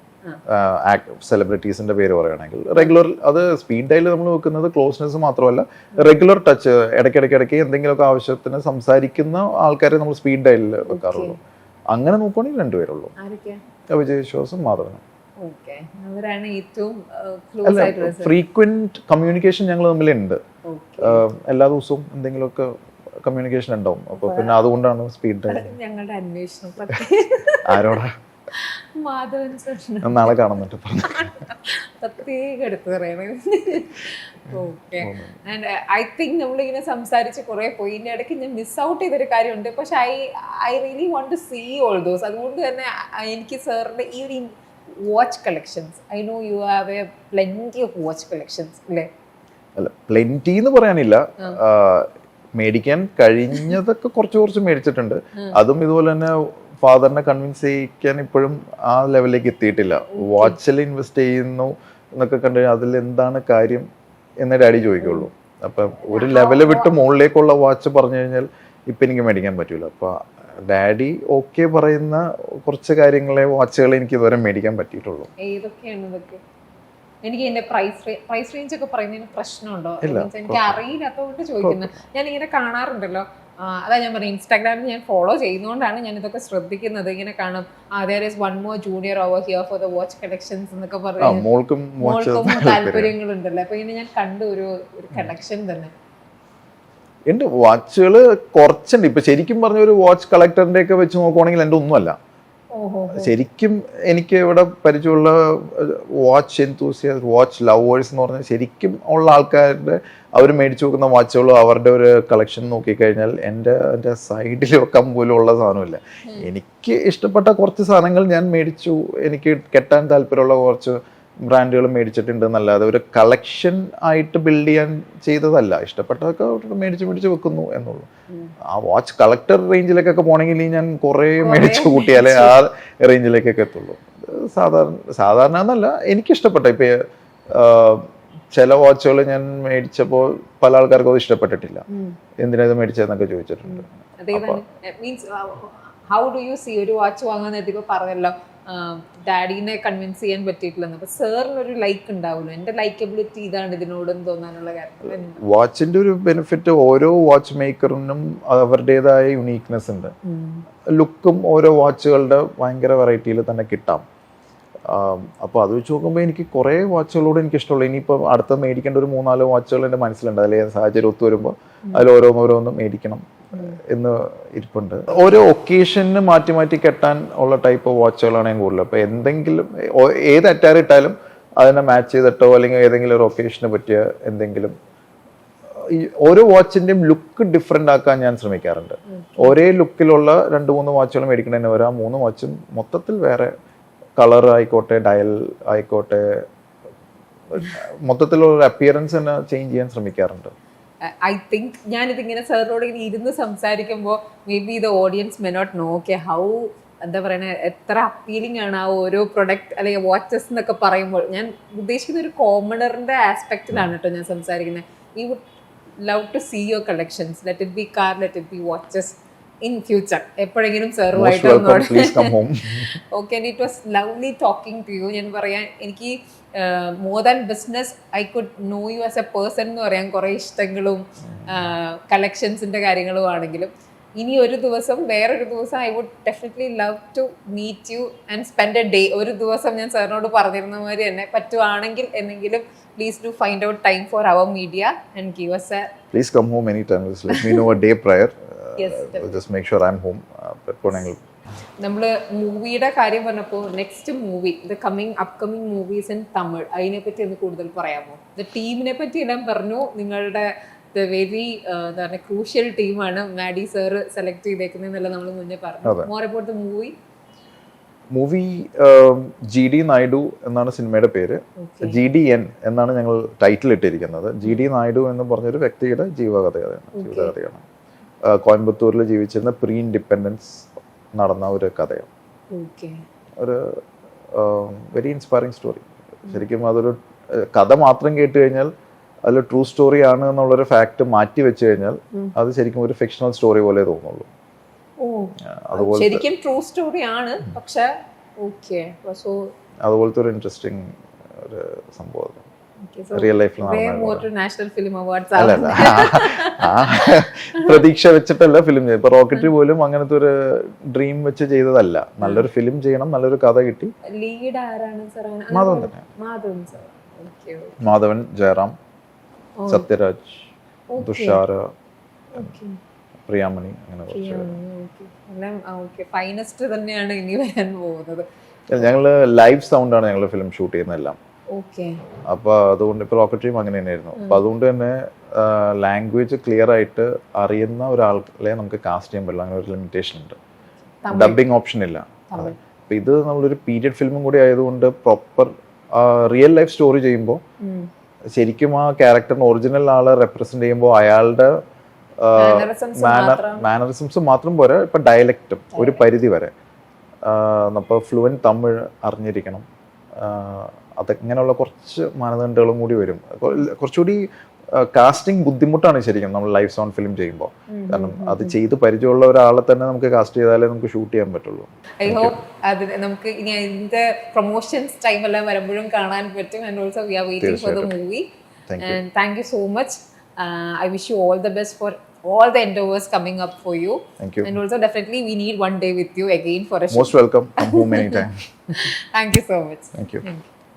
സെലിബ്രിറ്റീസിന്റെ പേര് പറയുകയാണെങ്കിൽ റെഗുലർ, അത് സ്പീഡ് ഡയൽ നമ്മൾ വെക്കുന്നത് ക്ലോസ്നെസ് മാത്രമല്ല, റെഗുലർ ടച്ച്, ഇടയ്ക്കിടയ്ക്ക് എന്തെങ്കിലുമൊക്കെ ആവശ്യത്തിന് സംസാരിക്കുന്ന ആൾക്കാരെ നമ്മൾ സ്പീഡ് ഡയലിൽ വെക്കാറുള്ളൂ. അങ്ങനെ നോക്കുവാണെങ്കിൽ രണ്ടുപേരുള്ളൂ, വിജയ് വിശ്വാസും മാധവനും. ഫ്രീക്വന്റ് കമ്മ്യൂണിക്കേഷൻ ഞങ്ങൾ തമ്മിലുണ്ട്. എല്ലാ ദിവസവും എന്തെങ്കിലുമൊക്കെ കമ്മ്യൂണിക്കേഷൻ ഉണ്ടാവും. അപ്പൊ പിന്നെ അതുകൊണ്ടാണ് സ്പീഡ് ഡയൽ. ഞങ്ങളുടെ അന്വേഷണം ആരോടാ? നാളെ കാണുന്നുണ്ട് പ്രത്യേകം എടുത്ത് പറയണേ. ഓക്കെ. ആൻഡ് ഐ തിങ്ക് നമ്മളിങ്ങനെ സംസാരിച്ച് കുറെ പോയി. ഇതിന്റെ ഇടയ്ക്ക് ഞാൻ മിസ് ഔട്ട് ചെയ്തൊരു കാര്യമുണ്ട്. പക്ഷെ I really want to see all those. അതുകൊണ്ട് തന്നെ എനിക്ക് സാറിന്റെ ഈ ഒരു watch collections, I know you have a plenty of watch collections അല്ലേ? അല്ല, പ്ലെന്റി എന്ന് പറയാനില്ല. മേടിക്കാൻ കഴിഞ്ഞതൊക്കെ കുറച്ച് മേടിച്ചിട്ടുണ്ട്. അതും ഇതുപോലെ തന്നെ ഫാദറിനെ കൺവിൻസ് ചെയ്യിക്കാൻ ഇപ്പോഴും ആ ലെവലിലേക്ക് എത്തിയിട്ടില്ല. വാച്ചിൽ ഇൻവെസ്റ്റ് ചെയ്യുന്നു എന്നൊക്കെ കണ്ടു അതിൽ എന്താണ് കാര്യം എന്നേ ഡാഡി ചോദിക്കുള്ളൂ. അപ്പം ഒരു ലെവല് വിട്ട് മുകളിലേക്കുള്ള വാച്ച് പറഞ്ഞു കഴിഞ്ഞാൽ ഇപ്പം എനിക്ക് മേടിക്കാൻ പറ്റൂല. അപ്പം ഡാഡി ഓക്കെ പറയുന്ന കുറച്ച് കാര്യങ്ങളെ വാച്ചുകൾ എനിക്ക് ഇതുവരെ മേടിക്കാൻ പറ്റിയിട്ടുള്ളൂ. ഏതൊക്കെയാണ് ഇതൊക്കെ? എനിക്ക് എന്റെ പ്രൈസ് റേഞ്ച് ഒക്കെ പറയുന്നതിന് പ്രശ്നമുണ്ടോ? എനിക്ക് അറിയില്ലാത്തതുകൊണ്ട് ചോദിക്കുന്നത്. ഞാൻ ഇങ്ങനെ കാണാറുണ്ടല്ലോ, അതാ ഞാൻ പറഞ്ഞു, ഇൻസ്റ്റാഗ്രാമിൽ ഞാൻ ഫോളോ ചെയ്യുന്നതുകൊണ്ടാണ് ഞാൻ ഇതൊക്കെ ശ്രദ്ധിക്കുന്നത്. ഇങ്ങനെ കാണും there is one more junior over here for the watch collections എന്നൊക്കെ പറഞ്ഞു. മോൾക്കും താല്പര്യങ്ങളുണ്ടല്ലോ. അപ്പൊ ഇങ്ങനെ ഞാൻ കണ്ടു ഒരു കളക്ഷൻ തന്നെ ഉണ്ട്. വാച്ചുകൾ കുറച്ചുണ്ട്. ഇപ്പൊ ശരിക്കും പറഞ്ഞ ഒരു വാച്ച് കളക്ടറിന്റെ ഒക്കെ വെച്ച് നോക്കുവാണെങ്കിൽ എൻ്റെ ഒന്നുമല്ല. ശരിക്കും എനിക്ക് ഇവിടെ പരിചയമുള്ള വാച്ച് എന്തൂസിയാസ്റ്റ്, വാച്ച് ലവേഴ്സ് എന്ന് പറഞ്ഞാൽ ശരിക്കും ഉള്ള ആൾക്കാരുടെ അവർ മേടിച്ചു വെക്കുന്ന വാച്ചുകളും അവരുടെ ഒരു കളക്ഷൻ നോക്കിക്കഴിഞ്ഞാൽ എൻ്റെ സൈഡിൽ വെക്കാൻ പോലും ഉള്ള സാധനമില്ല. എനിക്ക് ഇഷ്ടപ്പെട്ട കുറച്ച് സാധനങ്ങൾ ഞാൻ മേടിച്ചു. എനിക്ക് കെട്ടാൻ താല്പര്യമുള്ള കുറച്ച് ബ്രാൻഡുകൾ മേടിച്ചിട്ടുണ്ട് എന്നല്ലാതെ ഒരു കളക്ഷൻ ആയിട്ട് ബിൽഡ് ചെയ്യാൻ ചെയ്തതല്ല. ഇഷ്ടപ്പെട്ടതൊക്കെ മേടിച്ച് വെക്കുന്നു എന്നുള്ളൂ. ആ വാച്ച് കളക്ടർ റേഞ്ചിലേക്കൊക്കെ പോകണമെങ്കിൽ ഞാൻ കുറേ മേടിച്ച് കൂട്ടിയാലേ ആ റേഞ്ചിലേക്കൊക്കെ എത്തുള്ളൂ. സാധാരണ എന്നല്ല, എനിക്കിഷ്ടപ്പെട്ട ഇപ്പൊ ചില വാച്ചുകൾ ഞാൻ മേടിച്ചപ്പോൾ പല ആൾക്കാർക്കും അത് ഇഷ്ടപ്പെട്ടിട്ടില്ല. എന്തിനാ ഇത് മേടിച്ചതെന്നൊക്കെ ചോദിച്ചിട്ടുണ്ട്. ഹൗ ഡു യു സീ ഒരു വാച്ച് വാങ്ങാൻ പറഞ്ഞല്ലോ ഡാഡിനെ കൺവിൻസ് ചെയ്യാൻ പറ്റിയിട്ടില്ലെന്ന്. അപ്പൊ സാറിനൊരു ലൈക്ക് ഉണ്ടാവുമല്ലോ, എന്റെ ലൈക്കബിലിറ്റി ഇതാണ് ഇതിനോടെന്ന് തോന്നാനുള്ള കാര്യം. വാച്ചിന്റെ ഒരു ബെനിഫിറ്റ്, ഓരോ വാച്ച് മേക്കറിനും അവരുടേതായ യുണീക്നെസ് ഉണ്ട്. ലുക്കും ഓരോ വാച്ചുകളുടെ ഭയങ്കര വെറൈറ്റിയിൽ തന്നെ കിട്ടാം. അപ്പോൾ അത് വെച്ച് നോക്കുമ്പോൾ എനിക്ക് കുറേ വാച്ചുകളോട് എനിക്ക് ഇഷ്ടമുള്ളൂ. ഇനിയിപ്പോൾ അടുത്ത മേടിക്കേണ്ട ഒരു 3-4 വാച്ചുകൾ എൻ്റെ മനസ്സിലുണ്ട്. അതിൽ സാഹചര്യം ഒത്തു വരുമ്പോൾ അതിൽ ഓരോന്നും മേടിക്കണം എന്ന് ഇരിപ്പുണ്ട്. ഓരോ ഒക്കേഷന് മാറ്റി മാറ്റി കെട്ടാൻ ഉള്ള ടൈപ്പ് വാച്ചുകളാണ് ഞാൻ കൂടുതൽ. അപ്പോൾ എന്തെങ്കിലും ഏത് അറ്റാർ ഇട്ടാലും അതിനെ മാച്ച് ചെയ്തിട്ടോ അല്ലെങ്കിൽ ഏതെങ്കിലും ഒരു ഒക്കേഷന് പറ്റിയ എന്തെങ്കിലും ഈ ഓരോ വാച്ചിന്റെയും ലുക്ക് ഡിഫറെന്റ് ആക്കാൻ ഞാൻ ശ്രമിക്കാറുണ്ട്. ഒരേ ലുക്കിലുള്ള 2-3 വാച്ചുകൾ മേടിക്കുന്നതിന് വരാം 3 വാച്ചും മൊത്തത്തിൽ വേറെ കളർ ആയിക്കോട്ടെ ഡയൽ ആയിക്കോട്ടെ മൊത്തത്തിലുള്ള അപ്പിയറൻസ് തന്നെ ചേഞ്ച് ചെയ്യാൻ ശ്രമിക്കാറുണ്ട്. ഐ തിങ്ക് ഞാനിതിങ്ങനെ സാറിനോട് ഇങ്ങനെ ഇരുന്ന് സംസാരിക്കുമ്പോൾ maybe the audience may not know okay how എന്താ പറയുക എത്ര അപ്പീലിംഗ് ആണ് ആ ഓരോ പ്രൊഡക്റ്റ് അല്ലെങ്കിൽ വാച്ചസ് എന്നൊക്കെ പറയുമ്പോൾ. ഞാൻ ഉദ്ദേശിക്കുന്ന ഒരു കോമണറിന്റെ ആസ്പെക്റ്റിലാണ് കേട്ടോ ഞാൻ സംസാരിക്കുന്നത്. We would love to see your collections, let it be car, let it be watches in future. എപ്പോഴെങ്കിലും സാറുമായിട്ട് okay. And it was lovely talking to you. ഞാൻ പറയാൻ എനിക്ക് more than business I could know you as a person എന്ന് പറയാൻ കുറേ ഇഷ്ടങ്ങളും കളക്ഷൻസിൻ്റെ കാര്യങ്ങളും ആണെങ്കിലും ഇനി ഒരു ദിവസം വേറൊരു ദിവസം I would definitely love to meet you and spend a day. ഒരു ദിവസം ഞാൻ സാറിനോട് പറഞ്ഞിരുന്ന മാതിരി തന്നെ പറ്റുവാണെങ്കിൽ എന്നെങ്കിലും please do find out time for our media and give us a... Please come home anytime. Just let me know a day prior. Yes, I'll just make sure I'm home. നമ്മൾ മൂവിയുടെ കാര്യം പറഞ്ഞപ്പോൾ next movie upcoming movies in Tamil അതിനെപ്പറ്റി ഒന്ന് കൂടുതൽ പറയാമോ? ടീമിനെ പറ്റി എല്ലാം പറഞ്ഞു. നിങ്ങളുടെ വെരി എന്താ പറയുക ക്രൂഷ്യൽ ടീമാണ് മാഡി സാർ സെലക്ട് ചെയ്തേക്കുന്നതെന്നല്ല നമ്മൾ മുന്നേ പറഞ്ഞു. More about the movie GD Naidu എന്നാണ് സിനിമയുടെ പേര്. GDN എന്നാണ് ഞങ്ങൾ ടൈറ്റിൽ ഇട്ടിരിക്കുന്നത്. GD നായിഡു എന്ന് പറഞ്ഞൊരു വ്യക്തിയുടെ ജീവിതകഥയാണ്. കോയമ്പത്തൂരിൽ ജീവിച്ചിരുന്ന പ്രീ ഇൻഡിപെൻഡൻസ് നടന്ന ഒരു കഥയാണ്. ഒരു വെരി ഇൻസ്പയറിംഗ് സ്റ്റോറി. ശരിക്കും അതൊരു കഥ മാത്രം കേട്ട് കഴിഞ്ഞാൽ അതിൽ ട്രൂ സ്റ്റോറി ആണ് എന്നുള്ളൊരു ഫാക്ട് മാറ്റി വെച്ച് കഴിഞ്ഞാൽ അത് ശരിക്കും ഒരു ഫിക്ഷണൽ സ്റ്റോറി പോലെ തോന്നുള്ളൂ. ശരിക്കും ട്രൂ സ്റ്റോറി ആണ്, പക്ഷേ അതുപോലത്തെ ഒരു ഇൻട്രസ്റ്റിംഗ് ഒരു സംഭവം റിയൽ ലൈഫിൽ പ്രതീക്ഷ വെച്ചിട്ടല്ല ഫിലിം ചെയ്തത്. ഇപ്പൊ റോക്കറ്റ് പോലും അങ്ങനത്തെ ഒരു ഡ്രീം വെച്ച് ചെയ്തതല്ല. നല്ലൊരു ഫിലിം ചെയ്യണം, നല്ലൊരു കഥ കിട്ടി. ലീഡ് ആരാണ്? മാധവൻ തന്നെ. മാധവൻ, ജയറാം, സത്യരാജ്, തുഷാര, പ്രിയാമണി, അങ്ങനെ ഫൈനസ്റ്റ് തന്നെയാണ് ഇനി വരാൻ പോകുന്നത്. ഞങ്ങള് ലൈവ് സൗണ്ട് ആണ് ഞങ്ങൾ ഫിലിം ഷൂട്ട് ചെയ്യുന്നതെല്ലാം. അപ്പൊ അതുകൊണ്ട് ഇപ്പൊ റോക്കറ്റ് ടീം അങ്ങനെ തന്നെയായിരുന്നു. അപ്പൊ അതുകൊണ്ട് തന്നെ ലാംഗ്വേജ് ക്ലിയർ ആയിട്ട് അറിയുന്ന ഒരാളെ നമുക്ക് കാസ്റ്റ് ചെയ്യാൻ പറ്റില്ല. അങ്ങനെ ഒരു ലിമിറ്റേഷൻ ഉണ്ട്. ഡബിങ് ഓപ്ഷൻ ഇല്ല. അപ്പൊ ഇത് നമ്മളൊരു പീരിയഡ് ഫിലിമും കൂടി ആയതുകൊണ്ട് പ്രോപ്പർ റിയൽ ലൈഫ് സ്റ്റോറി ചെയ്യുമ്പോൾ ശരിക്കും ആ ക്യാരക്ടറിന് ഒറിജിനൽ ആളെ റെപ്രസെന്റ് ചെയ്യുമ്പോൾ അയാളുടെ മാനറിസംസ് മാത്രം പോരാ, ഇപ്പൊ ഡയലക്റ്റും ഒരു പരിധി വരെ. അപ്പോൾ ഫ്ലുവൻറ്റ് തമിഴ് അറിഞ്ഞിരിക്കണം. അതങ്ങനെയുള്ള കുറച്ച് മാനദണ്ഡങ്ങളും കൂടി വരും. കുറച്ചുകൂടി കാസ്റ്റിംഗ് ബുദ്ധിമുട്ടാണ് ശരിക്കും നമ്മൾ ലൈവ് സൗണ്ട് ഫിലിം ചെയ്യുമ്പോൾ. കാരണം അത് ചെയ്ത് പരിചയമുള്ള ഒരാളെ തന്നെ നമുക്ക് കാസ്റ്റ് ചെയ്താലേ നമുക്ക് ഷൂട്ട് ചെയ്യാൻ പറ്റുള്ളൂ. ഐ ഹോപ്പ് അത് നമുക്ക് ഇനി അതിന്റെ പ്രൊമോഷൻസ് ടൈം എല്ലാം വരുമ്പോഴും കാണാൻ പറ്റും. And also we are waiting for the movie. And thank you so much. I wish you all the best for all the endeavors coming up for you. Thank you. And also definitely we need one day with you again for a show. Most welcome. Come home anytime. Thank you so much. Thank you.